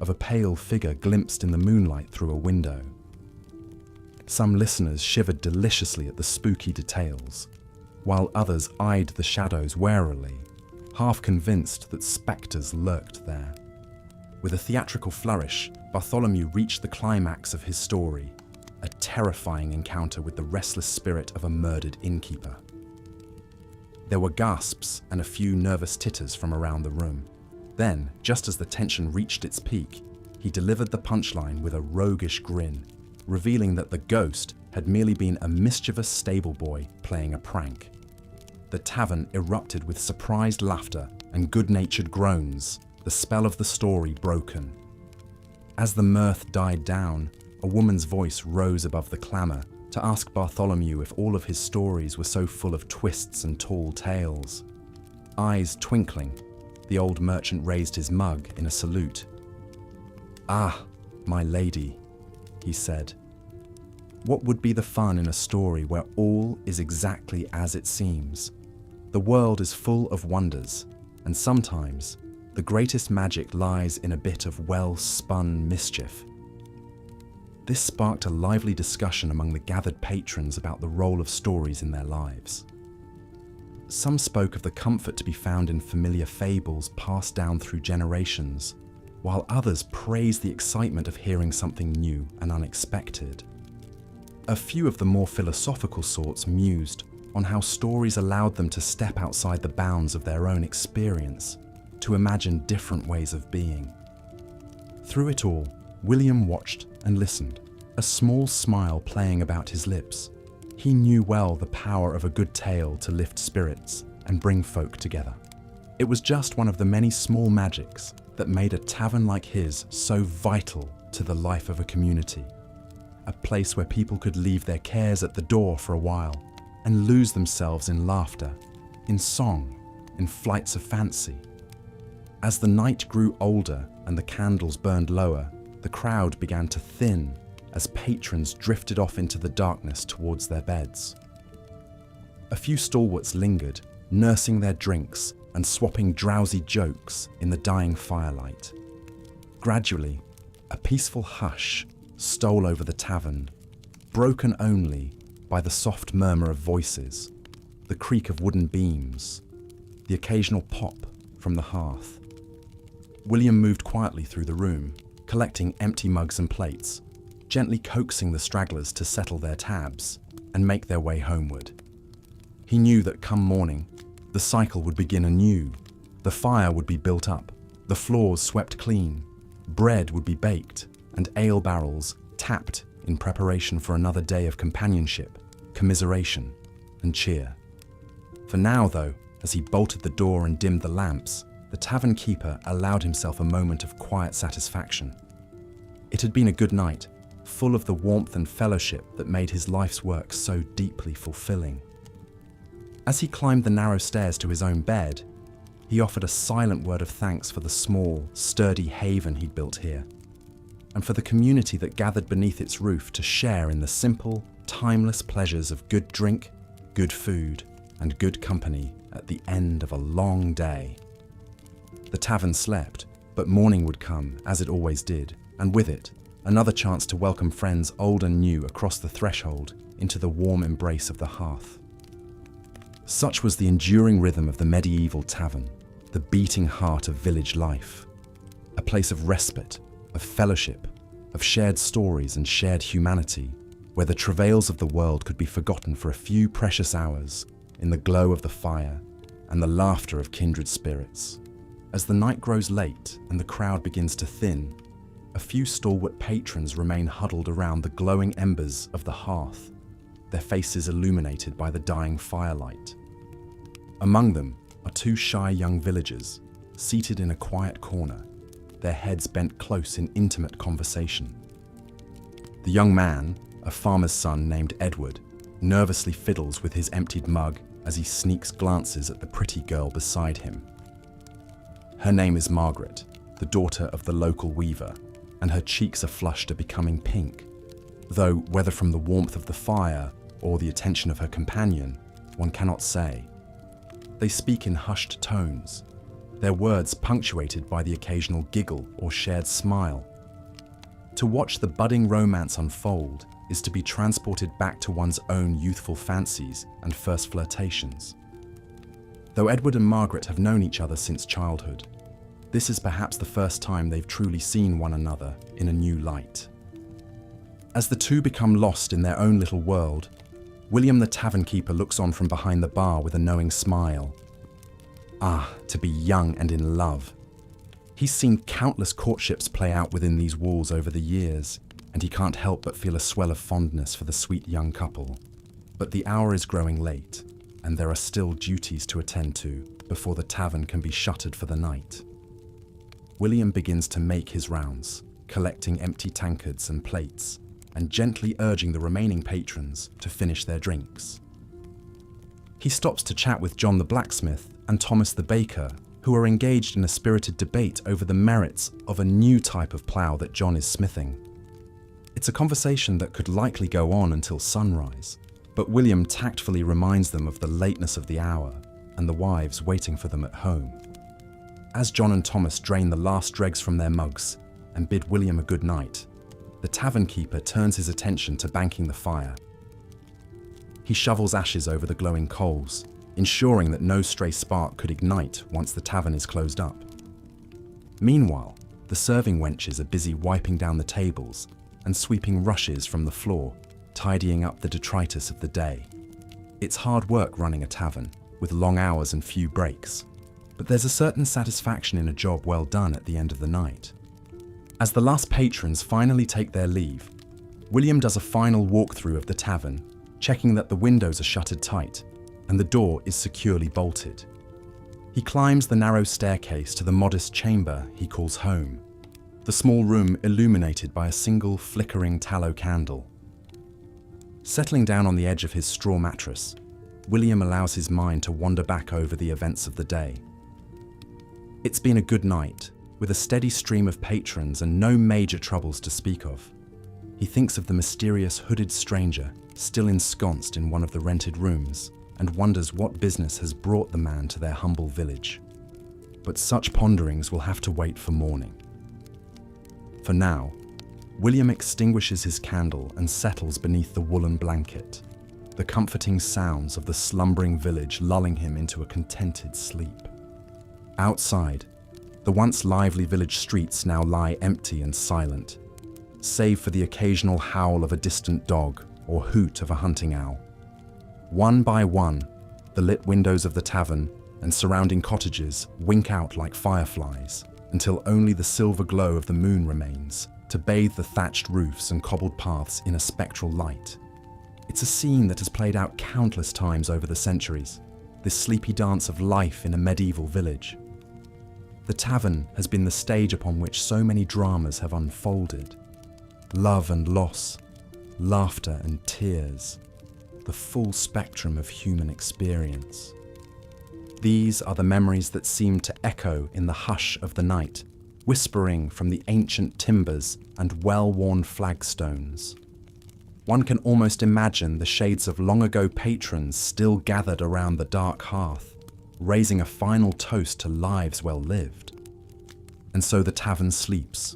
of a pale figure glimpsed in the moonlight through a window. Some listeners shivered deliciously at the spooky details, while others eyed the shadows warily, half convinced that spectres lurked there. With a theatrical flourish, Bartholomew reached the climax of his story, a terrifying encounter with the restless spirit of a murdered innkeeper. There were gasps and a few nervous titters from around the room. Then, just as the tension reached its peak, he delivered the punchline with a roguish grin, revealing that the ghost had merely been a mischievous stable boy playing a prank. The tavern erupted with surprised laughter and good-natured groans, the spell of the story broken. As the mirth died down, a woman's voice rose above the clamour to ask Bartholomew if all of his stories were so full of twists and tall tales. Eyes twinkling, the old merchant raised his mug in a salute. "Ah, my lady," he said. "What would be the fun in a story where all is exactly as it seems? The world is full of wonders, and sometimes the greatest magic lies in a bit of well-spun mischief." This sparked a lively discussion among the gathered patrons about the role of stories in their lives. Some spoke of the comfort to be found in familiar fables passed down through generations, while others praised the excitement of hearing something new and unexpected. A few of the more philosophical sorts mused on how stories allowed them to step outside the bounds of their own experience, to imagine different ways of being. Through it all, William watched and listened, a small smile playing about his lips. He knew well the power of a good tale to lift spirits and bring folk together. It was just one of the many small magics that made a tavern like his so vital to the life of a community. A place where people could leave their cares at the door for a while and lose themselves in laughter, in song, in flights of fancy. As the night grew older and the candles burned lower, the crowd began to thin as patrons drifted off into the darkness towards their beds. A few stalwarts lingered, nursing their drinks and swapping drowsy jokes in the dying firelight. Gradually, a peaceful hush stole over the tavern, broken only by the soft murmur of voices, the creak of wooden beams, the occasional pop from the hearth. William moved quietly through the room, collecting empty mugs and plates, gently coaxing the stragglers to settle their tabs and make their way homeward. He knew that come morning, the cycle would begin anew. The fire would be built up, the floors swept clean, bread would be baked, and ale barrels tapped in preparation for another day of companionship, commiseration, and cheer. For now, though, as he bolted the door and dimmed the lamps, the tavern keeper allowed himself a moment of quiet satisfaction. It had been a good night, full of the warmth and fellowship that made his life's work so deeply fulfilling. As he climbed the narrow stairs to his own bed, he offered a silent word of thanks for the small, sturdy haven he'd built here, and for the community that gathered beneath its roof to share in the simple, timeless pleasures of good drink, good food, and good company at the end of a long day. The tavern slept, but morning would come, as it always did, and with it, another chance to welcome friends old and new across the threshold into the warm embrace of the hearth. Such was the enduring rhythm of the medieval tavern, the beating heart of village life, a place of respite, of fellowship, of shared stories and shared humanity, where the travails of the world could be forgotten for a few precious hours in the glow of the fire and the laughter of kindred spirits. As the night grows late and the crowd begins to thin, a few stalwart patrons remain huddled around the glowing embers of the hearth, their faces illuminated by the dying firelight. Among them are two shy young villagers, seated in a quiet corner, their heads bent close in intimate conversation. The young man, a farmer's son named Edward, nervously fiddles with his emptied mug as he sneaks glances at the pretty girl beside him. Her name is Margaret, the daughter of the local weaver, and her cheeks are flushed to becoming pink, though whether from the warmth of the fire or the attention of her companion, one cannot say. They speak in hushed tones, their words punctuated by the occasional giggle or shared smile. To watch the budding romance unfold is to be transported back to one's own youthful fancies and first flirtations. Though Edward and Margaret have known each other since childhood, this is perhaps the first time they've truly seen one another in a new light. As the two become lost in their own little world, William the tavern keeper looks on from behind the bar with a knowing smile. Ah, to be young and in love. He's seen countless courtships play out within these walls over the years, and he can't help but feel a swell of fondness for the sweet young couple. But the hour is growing late, and there are still duties to attend to before the tavern can be shuttered for the night. William begins to make his rounds, collecting empty tankards and plates, and gently urging the remaining patrons to finish their drinks. He stops to chat with John the blacksmith and Thomas the baker, who are engaged in a spirited debate over the merits of a new type of plough that John is smithing. It's a conversation that could likely go on until sunrise, but William tactfully reminds them of the lateness of the hour and the wives waiting for them at home. As John and Thomas drain the last dregs from their mugs and bid William a good night, the tavern keeper turns his attention to banking the fire. He shovels ashes over the glowing coals, ensuring that no stray spark could ignite once the tavern is closed up. Meanwhile, the serving wenches are busy wiping down the tables and sweeping rushes from the floor, tidying up the detritus of the day. It's hard work running a tavern, with long hours and few breaks, but there's a certain satisfaction in a job well done at the end of the night. As the last patrons finally take their leave, William does a final walkthrough of the tavern, checking that the windows are shuttered tight and the door is securely bolted. He climbs the narrow staircase to the modest chamber he calls home, the small room illuminated by a single flickering tallow candle. Settling down on the edge of his straw mattress, William allows his mind to wander back over the events of the day. It's been a good night, with a steady stream of patrons and no major troubles to speak of. He thinks of the mysterious hooded stranger still ensconced in one of the rented rooms and wonders what business has brought the man to their humble village. But such ponderings will have to wait for morning. For now, William extinguishes his candle and settles beneath the woolen blanket, the comforting sounds of the slumbering village lulling him into a contented sleep. Outside, The once lively village streets now lie empty and silent, save for the occasional howl of a distant dog or hoot of a hunting owl. One by one, the lit windows of the tavern and surrounding cottages wink out like fireflies until only the silver glow of the moon remains to bathe the thatched roofs and cobbled paths in a spectral light. It's a scene that has played out countless times over the centuries, this sleepy dance of life in a medieval village. The tavern has been the stage upon which so many dramas have unfolded. Love and loss, laughter and tears, the full spectrum of human experience. These are the memories that seem to echo in the hush of the night, whispering from the ancient timbers and well-worn flagstones. One can almost imagine the shades of long-ago patrons still gathered around the dark hearth, raising a final toast to lives well lived. And so the tavern sleeps,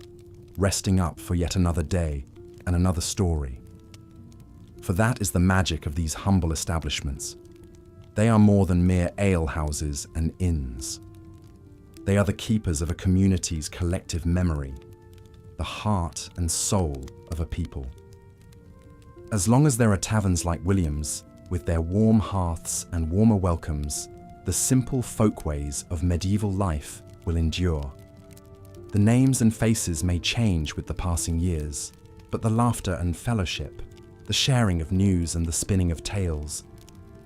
resting up for yet another day and another story. For that is the magic of these humble establishments. They are more than mere alehouses and inns. They are the keepers of a community's collective memory, the heart and soul of a people. As long as there are taverns like William's, with their warm hearths and warmer welcomes, the simple folkways of medieval life will endure. The names and faces may change with the passing years, but the laughter and fellowship, the sharing of news and the spinning of tales,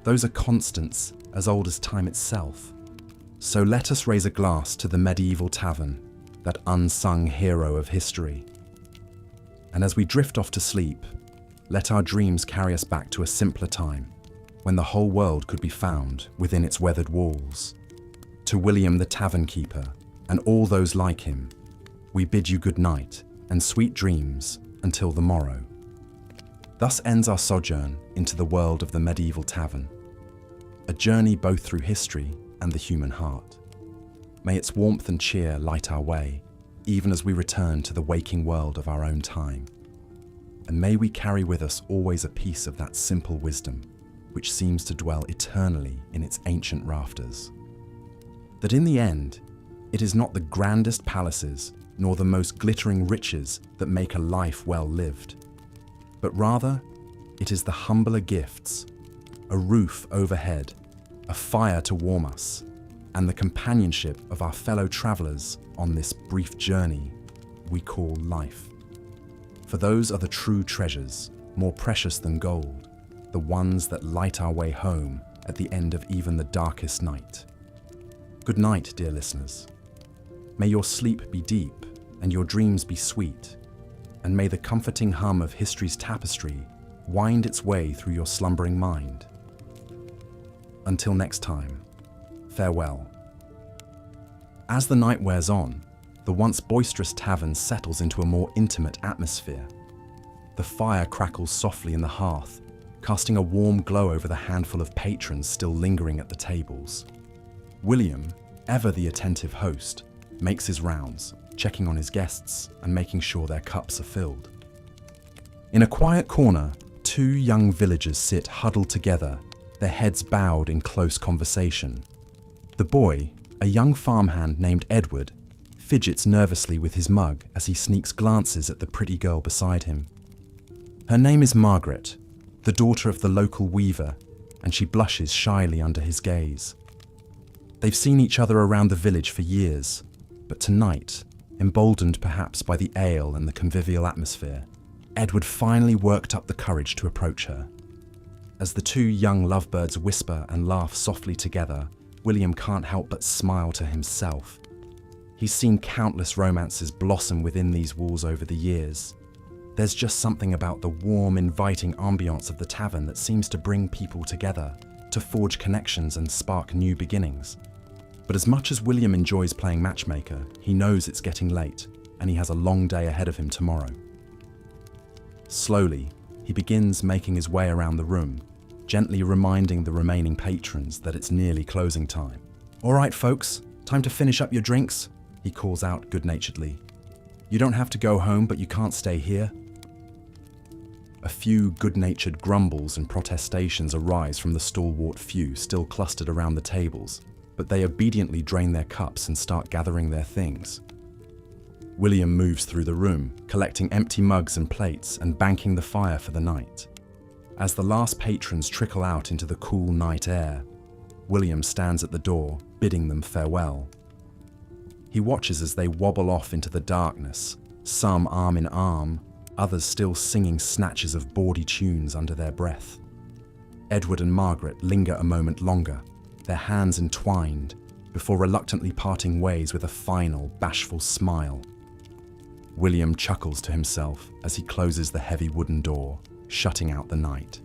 those are constants as old as time itself. So let us raise a glass to the medieval tavern, that unsung hero of history. And as we drift off to sleep, let our dreams carry us back to a simpler time, when the whole world could be found within its weathered walls. To William the tavern keeper, and all those like him, we bid you good night and sweet dreams until the morrow. Thus ends our sojourn into the world of the medieval tavern, a journey both through history and the human heart. May its warmth and cheer light our way, even as we return to the waking world of our own time. And may we carry with us always a piece of that simple wisdom, which seems to dwell eternally in its ancient rafters. That in the end, it is not the grandest palaces nor the most glittering riches that make a life well lived, but rather it is the humbler gifts, a roof overhead, a fire to warm us, and the companionship of our fellow travelers on this brief journey we call life. For those are the true treasures, more precious than gold, the ones that light our way home at the end of even the darkest night. Good night, dear listeners. May your sleep be deep and your dreams be sweet, and may the comforting hum of history's tapestry wind its way through your slumbering mind. Until next time, farewell. As the night wears on, the once boisterous tavern settles into a more intimate atmosphere. The fire crackles softly in the hearth, casting a warm glow over the handful of patrons still lingering at the tables. William, ever the attentive host, makes his rounds, checking on his guests and making sure their cups are filled. In a quiet corner, two young villagers sit huddled together, their heads bowed in close conversation. The boy, a young farmhand named Edward, fidgets nervously with his mug as he sneaks glances at the pretty girl beside him. Her name is Margaret, the daughter of the local weaver, and she blushes shyly under his gaze. They've seen each other around the village for years, but tonight, emboldened perhaps by the ale and the convivial atmosphere, Edward finally worked up the courage to approach her. As the two young lovebirds whisper and laugh softly together, William can't help but smile to himself. He's seen countless romances blossom within these walls over the years. There's just something about the warm, inviting ambiance of the tavern that seems to bring people together, to forge connections and spark new beginnings. But as much as William enjoys playing matchmaker, he knows it's getting late, and he has a long day ahead of him tomorrow. Slowly, he begins making his way around the room, gently reminding the remaining patrons that it's nearly closing time. "All right, folks, time to finish up your drinks," he calls out good-naturedly. "You don't have to go home, but you can't stay here." A few good-natured grumbles and protestations arise from the stalwart few still clustered around the tables, but they obediently drain their cups and start gathering their things. William moves through the room, collecting empty mugs and plates and banking the fire for the night. As the last patrons trickle out into the cool night air, William stands at the door, bidding them farewell. He watches as they wobble off into the darkness, some arm in arm, others still singing snatches of bawdy tunes under their breath. Edward and Margaret linger a moment longer, their hands entwined, before reluctantly parting ways with a final, bashful smile. William chuckles to himself as he closes the heavy wooden door, shutting out the night.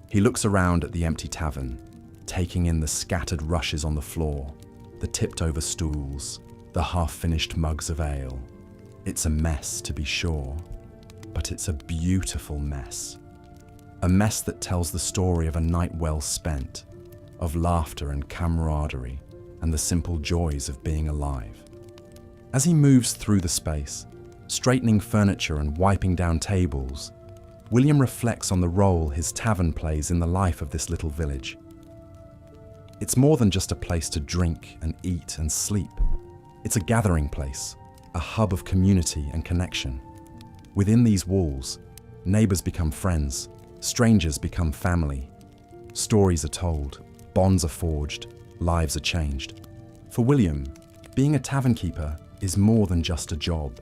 He looks around at the empty tavern, taking in the scattered rushes on the floor, the tipped-over stools, the half-finished mugs of ale. It's a mess, to be sure, but it's a beautiful mess. A mess that tells the story of a night well spent, of laughter and camaraderie, and the simple joys of being alive. As he moves through the space, straightening furniture and wiping down tables, William reflects on the role his tavern plays in the life of this little village. It's more than just a place to drink and eat and sleep. It's a gathering place, a hub of community and connection. Within these walls, neighbors become friends, strangers become family. Stories are told, bonds are forged, lives are changed. For William, being a tavern keeper is more than just a job.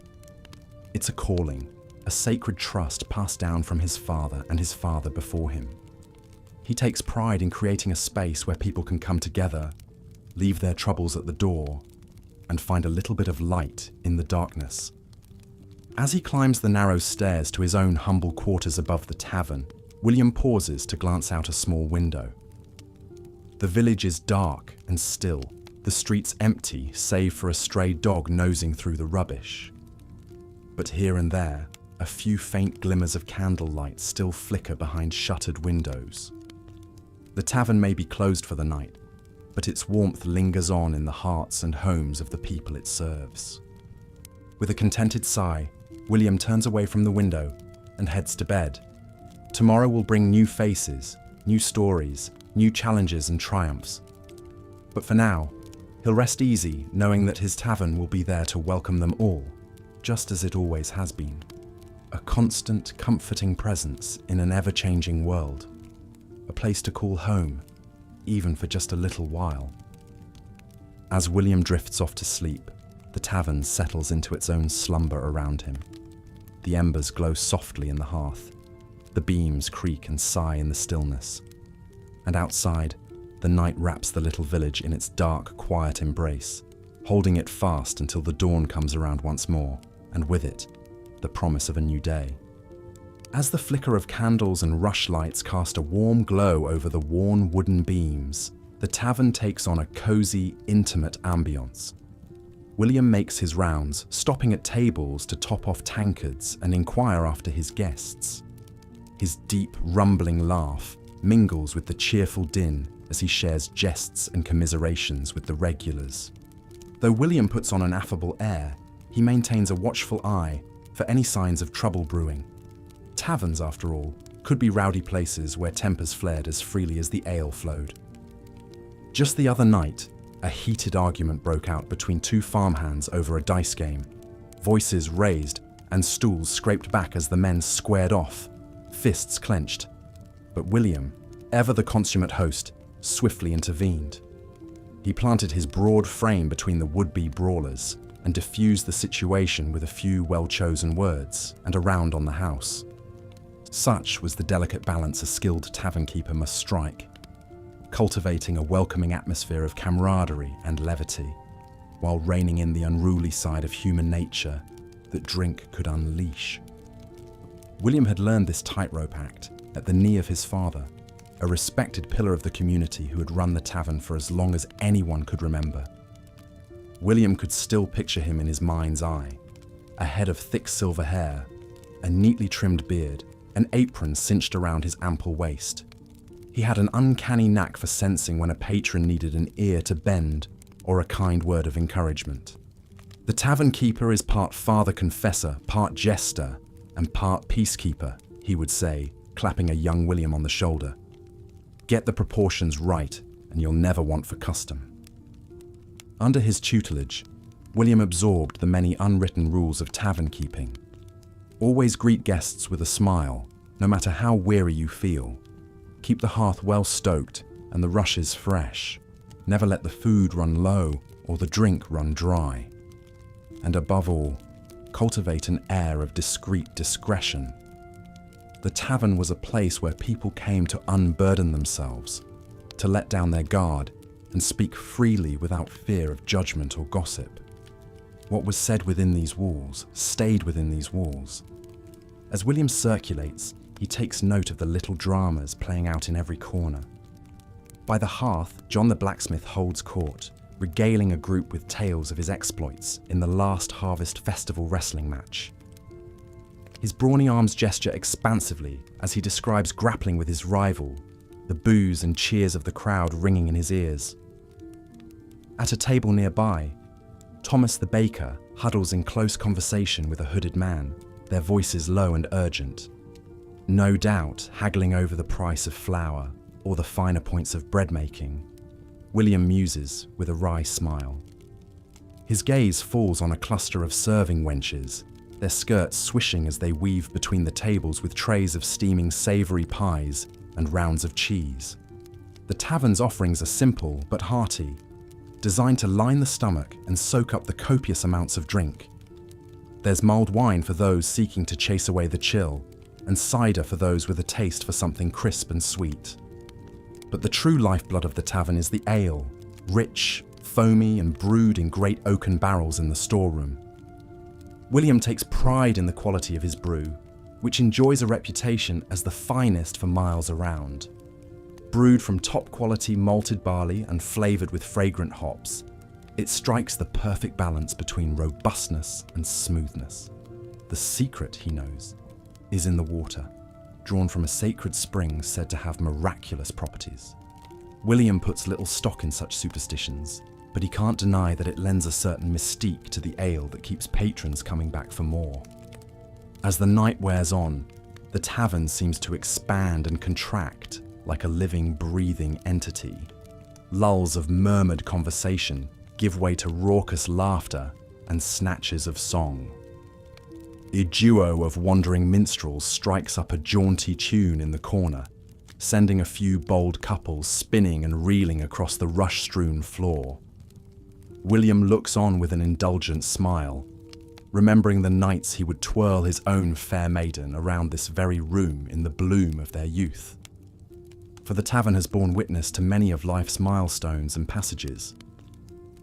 It's a calling, a sacred trust passed down from his father and his father before him. He takes pride in creating a space where people can come together, leave their troubles at the door, and find a little bit of light in the darkness. As he climbs the narrow stairs to his own humble quarters above the tavern, William pauses to glance out a small window. The village is dark and still, the streets empty save for a stray dog nosing through the rubbish. But here and there, a few faint glimmers of candlelight still flicker behind shuttered windows. The tavern may be closed for the night, but its warmth lingers on in the hearts and homes of the people it serves. With a contented sigh, William turns away from the window and heads to bed. Tomorrow will bring new faces, new stories, new challenges and triumphs. But for now, he'll rest easy knowing that his tavern will be there to welcome them all, just as it always has been. A constant, comforting presence in an ever-changing world. A place to call home, even for just a little while. As William drifts off to sleep, the tavern settles into its own slumber around him. The embers glow softly in the hearth. The beams creak and sigh in the stillness. And outside, the night wraps the little village in its dark, quiet embrace, holding it fast until the dawn comes around once more, and with it, the promise of a new day. As the flicker of candles and rushlights cast a warm glow over the worn wooden beams, the tavern takes on a cozy, intimate ambience. William makes his rounds, stopping at tables to top off tankards and inquire after his guests. His deep, rumbling laugh mingles with the cheerful din as he shares jests and commiserations with the regulars. Though William puts on an affable air, he maintains a watchful eye for any signs of trouble brewing. Taverns, after all, could be rowdy places where tempers flared as freely as the ale flowed. Just the other night, a heated argument broke out between two farmhands over a dice game. Voices raised and stools scraped back as the men squared off, fists clenched. But William, ever the consummate host, swiftly intervened. He planted his broad frame between the would-be brawlers and diffused the situation with a few well-chosen words and a round on the house. Such was the delicate balance a skilled tavern keeper must strike, cultivating a welcoming atmosphere of camaraderie and levity, while reining in the unruly side of human nature that drink could unleash. William had learned this tightrope act at the knee of his father, a respected pillar of the community who had run the tavern for as long as anyone could remember. William could still picture him in his mind's eye, a head of thick silver hair, a neatly trimmed beard, an apron cinched around his ample waist. He had an uncanny knack for sensing when a patron needed an ear to bend or a kind word of encouragement. The tavern keeper is part father confessor, part jester, and part peacekeeper, he would say, clapping a young William on the shoulder. Get the proportions right, and you'll never want for custom. Under his tutelage, William absorbed the many unwritten rules of tavern keeping. Always greet guests with a smile, no matter how weary you feel. Keep the hearth well stoked and the rushes fresh. Never let the food run low or the drink run dry. And above all, cultivate an air of discreet discretion. The tavern was a place where people came to unburden themselves, to let down their guard and speak freely without fear of judgment or gossip. What was said within these walls stayed within these walls. As William circulates, he takes note of the little dramas playing out in every corner. By the hearth, John the blacksmith holds court, regaling a group with tales of his exploits in the last Harvest Festival wrestling match. His brawny arms gesture expansively as he describes grappling with his rival, the boos and cheers of the crowd ringing in his ears. At a table nearby, Thomas the baker huddles in close conversation with a hooded man, their voices low and urgent. No doubt haggling over the price of flour or the finer points of bread making. William muses with a wry smile. His gaze falls on a cluster of serving wenches, their skirts swishing as they weave between the tables with trays of steaming savoury pies and rounds of cheese. The tavern's offerings are simple but hearty, designed to line the stomach and soak up the copious amounts of drink. There's mulled wine for those seeking to chase away the chill, and cider for those with a taste for something crisp and sweet. But the true lifeblood of the tavern is the ale, rich, foamy and brewed in great oaken barrels in the storeroom. William takes pride in the quality of his brew, which enjoys a reputation as the finest for miles around. Brewed from top-quality malted barley and flavoured with fragrant hops, it strikes the perfect balance between robustness and smoothness. The secret, he knows, is in the water, drawn from a sacred spring said to have miraculous properties. William puts little stock in such superstitions, but he can't deny that it lends a certain mystique to the ale that keeps patrons coming back for more. As the night wears on, the tavern seems to expand and contract like a living, breathing entity. Lulls of murmured conversation give way to raucous laughter and snatches of song. A duo of wandering minstrels strikes up a jaunty tune in the corner, sending a few bold couples spinning and reeling across the rush-strewn floor. William looks on with an indulgent smile, remembering the nights he would twirl his own fair maiden around this very room in the bloom of their youth. For the tavern has borne witness to many of life's milestones and passages.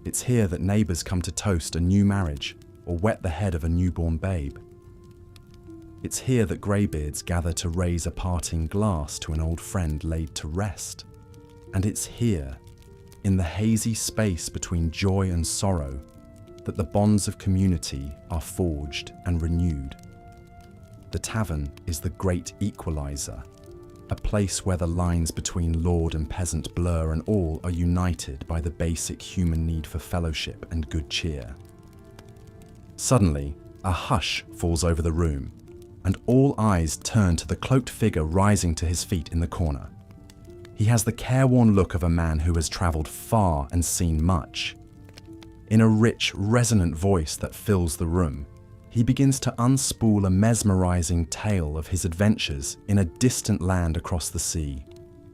It's here that neighbours come to toast a new marriage or wet the head of a newborn babe. It's here that greybeards gather to raise a parting glass to an old friend laid to rest. And it's here, in the hazy space between joy and sorrow, that the bonds of community are forged and renewed. The tavern is the great Equalizer, a place where the lines between lord and peasant blur and all are united by the basic human need for fellowship and good cheer. Suddenly, a hush falls over the room, and all eyes turn to the cloaked figure rising to his feet in the corner. He has the careworn look of a man who has travelled far and seen much. In a rich, resonant voice that fills the room, he begins to unspool a mesmerising tale of his adventures in a distant land across the sea,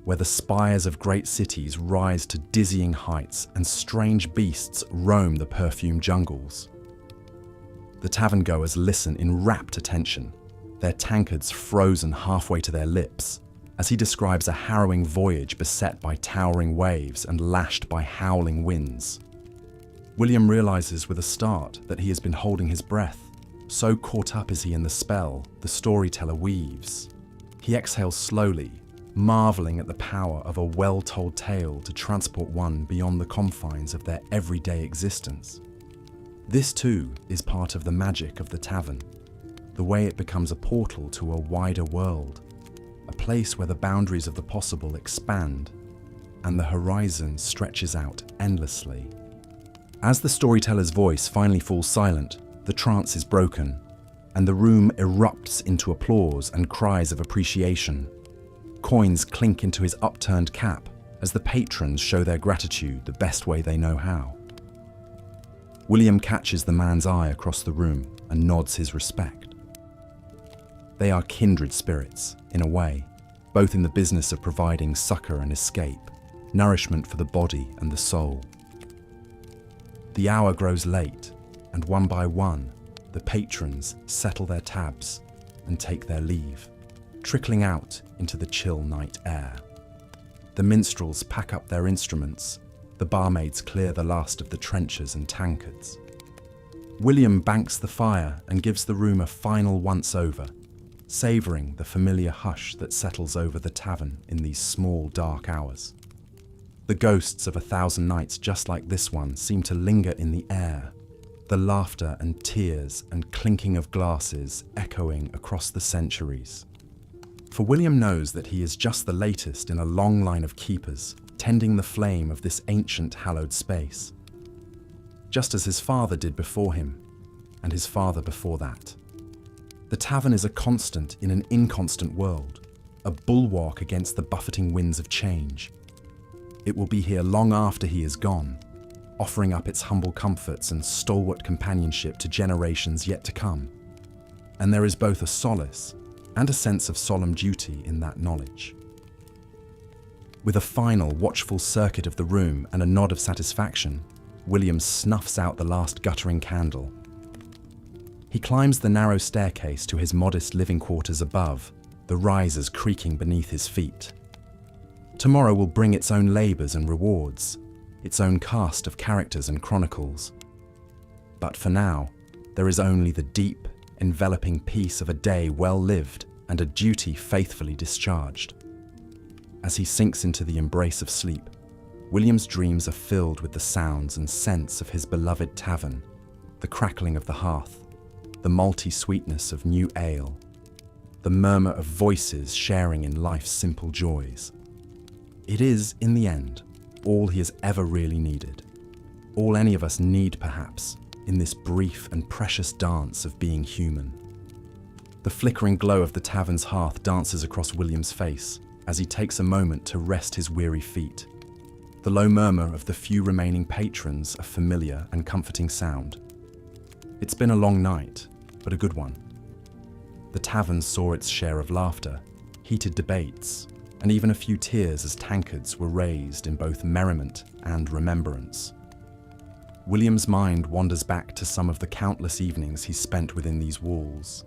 where the spires of great cities rise to dizzying heights and strange beasts roam the perfumed jungles. The tavern-goers listen in rapt attention, their tankards frozen halfway to their lips, as he describes a harrowing voyage beset by towering waves and lashed by howling winds. William realises with a start that he has been holding his breath, so caught up is he in the spell the storyteller weaves. He exhales slowly, marvelling at the power of a well-told tale to transport one beyond the confines of their everyday existence. This too is part of the magic of the tavern, the way it becomes a portal to a wider world, a place where the boundaries of the possible expand and the horizon stretches out endlessly. As the storyteller's voice finally falls silent, the trance is broken, and the room erupts into applause and cries of appreciation. Coins clink into his upturned cap as the patrons show their gratitude the best way they know how. William catches the man's eye across the room and nods his respect. They are kindred spirits, in a way, both in the business of providing succor and escape, nourishment for the body and the soul. The hour grows late, and one by one, the patrons settle their tabs and take their leave, trickling out into the chill night air. The minstrels pack up their instruments, the barmaids clear the last of the trenchers and tankards. William banks the fire and gives the room a final once-over, savouring the familiar hush that settles over the tavern in these small, dark hours. The ghosts of 1,000 nights just like this one seem to linger in the air, the laughter and tears and clinking of glasses echoing across the centuries. For William knows that he is just the latest in a long line of keepers, tending the flame of this ancient hallowed space, just as his father did before him, and his father before that. The tavern is a constant in an inconstant world, a bulwark against the buffeting winds of change. It will be here long after he is gone, offering up its humble comforts and stalwart companionship to generations yet to come. And there is both a solace and a sense of solemn duty in that knowledge. With a final, watchful circuit of the room and a nod of satisfaction, William snuffs out the last guttering candle. He climbs the narrow staircase to his modest living quarters above, the risers creaking beneath his feet. Tomorrow will bring its own labours and rewards, its own cast of characters and chronicles. But for now, there is only the deep, enveloping peace of a day well lived and a duty faithfully discharged. As he sinks into the embrace of sleep, William's dreams are filled with the sounds and scents of his beloved tavern, the crackling of the hearth, the malty sweetness of new ale, the murmur of voices sharing in life's simple joys. It is, in the end, all he has ever really needed, all any of us need perhaps, in this brief and precious dance of being human. The flickering glow of the tavern's hearth dances across William's face as he takes a moment to rest his weary feet. The low murmur of the few remaining patrons a familiar and comforting sound. It's been a long night, but a good one. The tavern saw its share of laughter, heated debates, and even a few tears as tankards were raised in both merriment and remembrance. William's mind wanders back to some of the countless evenings he spent within these walls,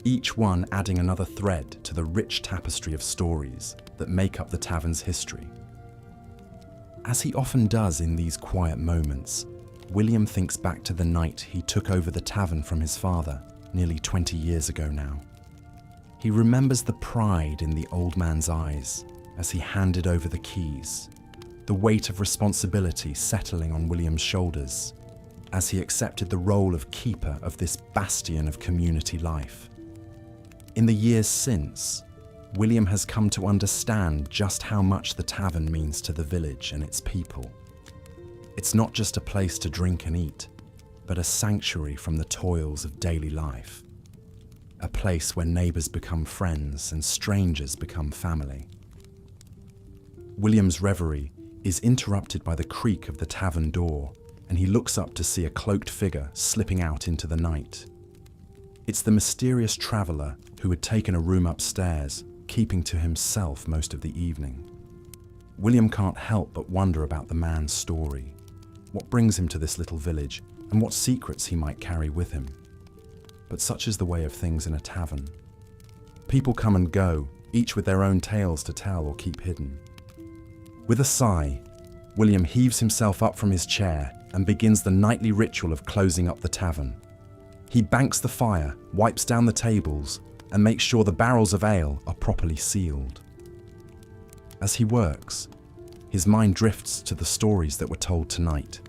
each one adding another thread to the rich tapestry of stories that make up the tavern's history. As he often does in these quiet moments, William thinks back to the night he took over the tavern from his father, nearly 20 years ago now. He remembers the pride in the old man's eyes as he handed over the keys, the weight of responsibility settling on William's shoulders as he accepted the role of keeper of this bastion of community life. In the years since, William has come to understand just how much the tavern means to the village and its people. It's not just a place to drink and eat, but a sanctuary from the toils of daily life. A place where neighbours become friends and strangers become family. William's reverie is interrupted by the creak of the tavern door, and he looks up to see a cloaked figure slipping out into the night. It's the mysterious traveller who had taken a room upstairs, keeping to himself most of the evening. William can't help but wonder about the man's story, what brings him to this little village, and what secrets he might carry with him. But such is the way of things in a tavern. People come and go, each with their own tales to tell or keep hidden. With a sigh, William heaves himself up from his chair and begins the nightly ritual of closing up the tavern. He banks the fire, wipes down the tables, and makes sure the barrels of ale are properly sealed. As he works, his mind drifts to the stories that were told tonight.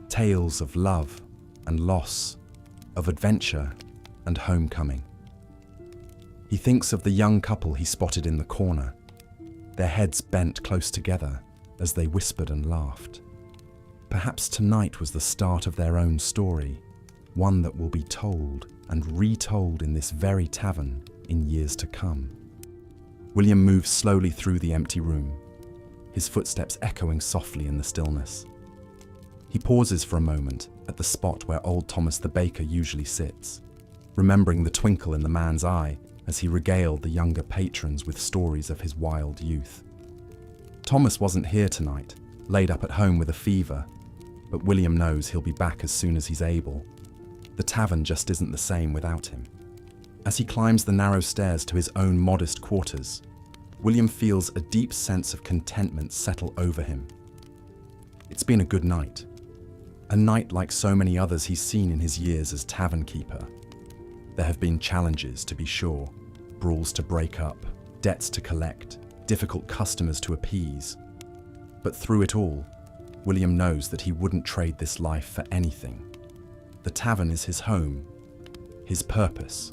Tales of love and loss, of adventure and homecoming. He thinks of the young couple he spotted in the corner, their heads bent close together as they whispered and laughed. Perhaps tonight was the start of their own story, one that will be told and retold in this very tavern in years to come. William moves slowly through the empty room, his footsteps echoing softly in the stillness. He pauses for a moment at the spot where old Thomas the baker usually sits, remembering the twinkle in the man's eye as he regaled the younger patrons with stories of his wild youth. Thomas wasn't here tonight, laid up at home with a fever, but William knows he'll be back as soon as he's able. The tavern just isn't the same without him. As he climbs the narrow stairs to his own modest quarters, William feels a deep sense of contentment settle over him. It's been a good night. A night like so many others he's seen in his years as tavern keeper. There have been challenges, to be sure, brawls to break up, debts to collect, difficult customers to appease. But through it all, William knows that he wouldn't trade this life for anything. The tavern is his home, his purpose,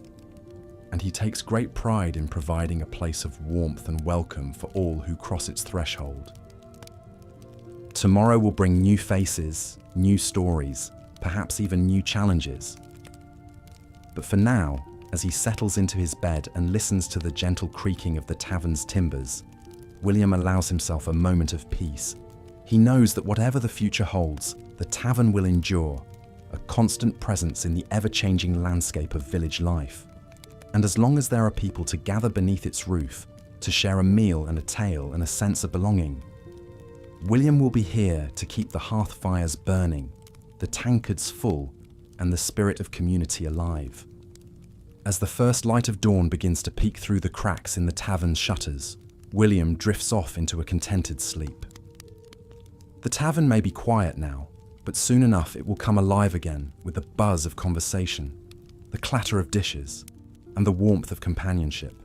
and he takes great pride in providing a place of warmth and welcome for all who cross its threshold. Tomorrow will bring new faces, new stories, perhaps even new challenges. But for now, as he settles into his bed and listens to the gentle creaking of the tavern's timbers, William allows himself a moment of peace. He knows that whatever the future holds, the tavern will endure, a constant presence in the ever-changing landscape of village life. And as long as there are people to gather beneath its roof, to share a meal and a tale and a sense of belonging, William will be here to keep the hearth fires burning, the tankards full, and the spirit of community alive. As the first light of dawn begins to peek through the cracks in the tavern's shutters, William drifts off into a contented sleep. The tavern may be quiet now, but soon enough it will come alive again with the buzz of conversation, the clatter of dishes, and the warmth of companionship.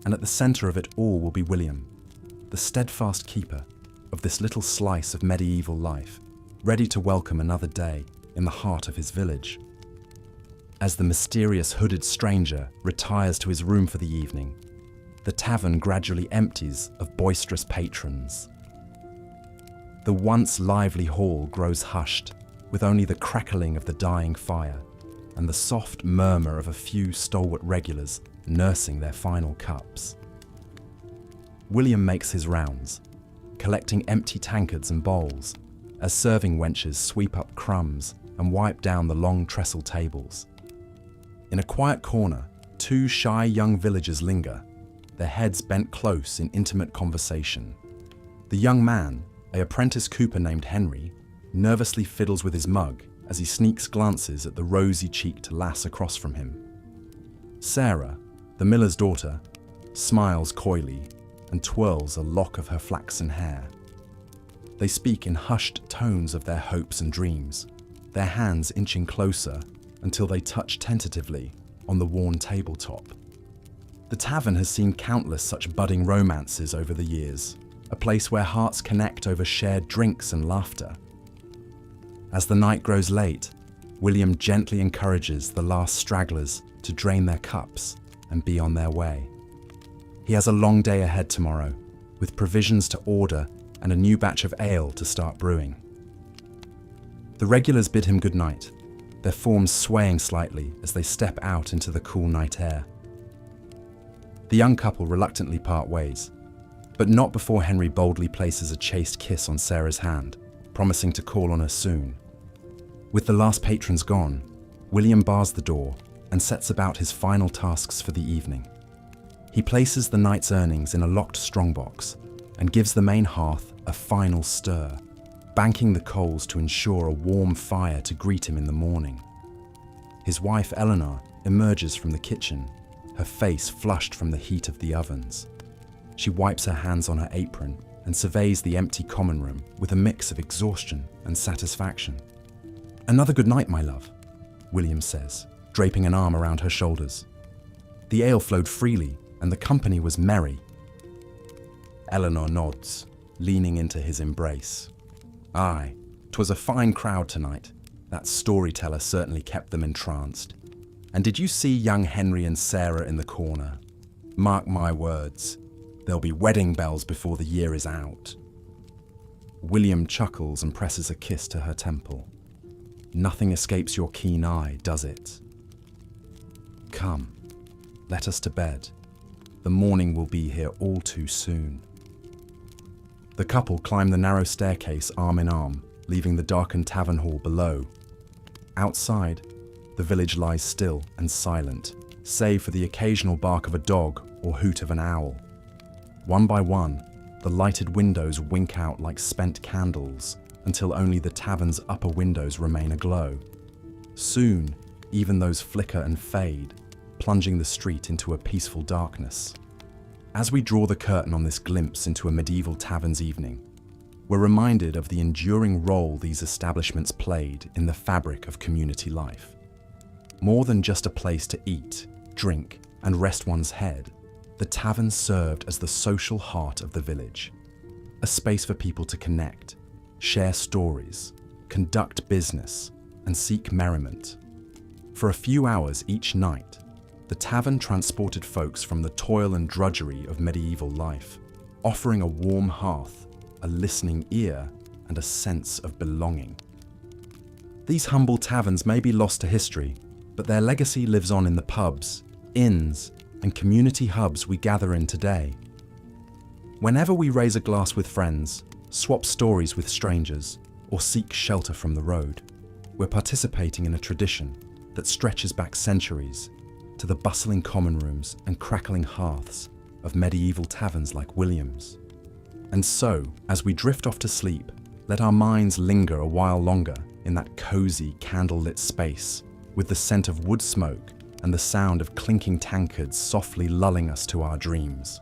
And at the centre of it all will be William, the steadfast keeper of this little slice of medieval life, ready to welcome another day in the heart of his village. As the mysterious hooded stranger retires to his room for the evening, the tavern gradually empties of boisterous patrons. The once lively hall grows hushed, with only the crackling of the dying fire and the soft murmur of a few stalwart regulars nursing their final cups. William makes his rounds, collecting empty tankards and bowls, as serving wenches sweep up crumbs and wipe down the long trestle tables. In a quiet corner, two shy young villagers linger, their heads bent close in intimate conversation. The young man, an apprentice cooper named Henry, nervously fiddles with his mug as he sneaks glances at the rosy-cheeked lass across from him. Sarah, the miller's daughter, smiles coyly and twirls a lock of her flaxen hair. They speak in hushed tones of their hopes and dreams, their hands inching closer until they touch tentatively on the worn tabletop. The tavern has seen countless such budding romances over the years, a place where hearts connect over shared drinks and laughter. As the night grows late, William gently encourages the last stragglers to drain their cups and be on their way. He has a long day ahead tomorrow, with provisions to order and a new batch of ale to start brewing. The regulars bid him good night, their forms swaying slightly as they step out into the cool night air. The young couple reluctantly part ways, but not before Henry boldly places a chaste kiss on Sarah's hand, promising to call on her soon. With the last patrons gone, William bars the door and sets about his final tasks for the evening. He places the night's earnings in a locked strongbox and gives the main hearth a final stir, banking the coals to ensure a warm fire to greet him in the morning. His wife Eleanor emerges from the kitchen, her face flushed from the heat of the ovens. She wipes her hands on her apron and surveys the empty common room with a mix of exhaustion and satisfaction. "Another good night, my love," William says, draping an arm around her shoulders. The ale flowed freely and the company was merry. Eleanor nods, leaning into his embrace. "Aye, 'twas a fine crowd tonight. That storyteller certainly kept them entranced. And did you see young Henry and Sarah in the corner? Mark my words, there'll be wedding bells before the year is out." William chuckles and presses a kiss to her temple. "Nothing escapes your keen eye, does it? Come, let us to bed. The morning will be here all too soon." The couple climb the narrow staircase arm in arm, leaving the darkened tavern hall below. Outside, the village lies still and silent, save for the occasional bark of a dog or hoot of an owl. One by one, the lighted windows wink out like spent candles until only the tavern's upper windows remain aglow. Soon, even those flicker and fade, plunging the street into a peaceful darkness. As we draw the curtain on this glimpse into a medieval tavern's evening, we're reminded of the enduring role these establishments played in the fabric of community life. More than just a place to eat, drink, and rest one's head, the tavern served as the social heart of the village. A space for people to connect, share stories, conduct business, and seek merriment. For a few hours each night, the tavern transported folks from the toil and drudgery of medieval life, offering a warm hearth, a listening ear, and a sense of belonging. These humble taverns may be lost to history, but their legacy lives on in the pubs, inns, and community hubs we gather in today. Whenever we raise a glass with friends, swap stories with strangers, or seek shelter from the road, we're participating in a tradition that stretches back centuries to the bustling common rooms and crackling hearths of medieval taverns like William's. And so, as we drift off to sleep, let our minds linger a while longer in that cozy, candlelit space with the scent of wood smoke and the sound of clinking tankards softly lulling us to our dreams.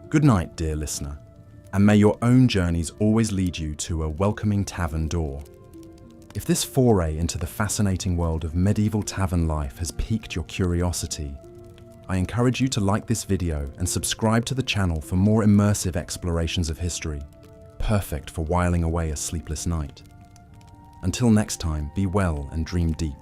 Good night, dear listener, and may your own journeys always lead you to a welcoming tavern door. If this foray into the fascinating world of medieval tavern life has piqued your curiosity, I encourage you to like this video and subscribe to the channel for more immersive explorations of history, perfect for whiling away a sleepless night. Until next time, be well and dream deep.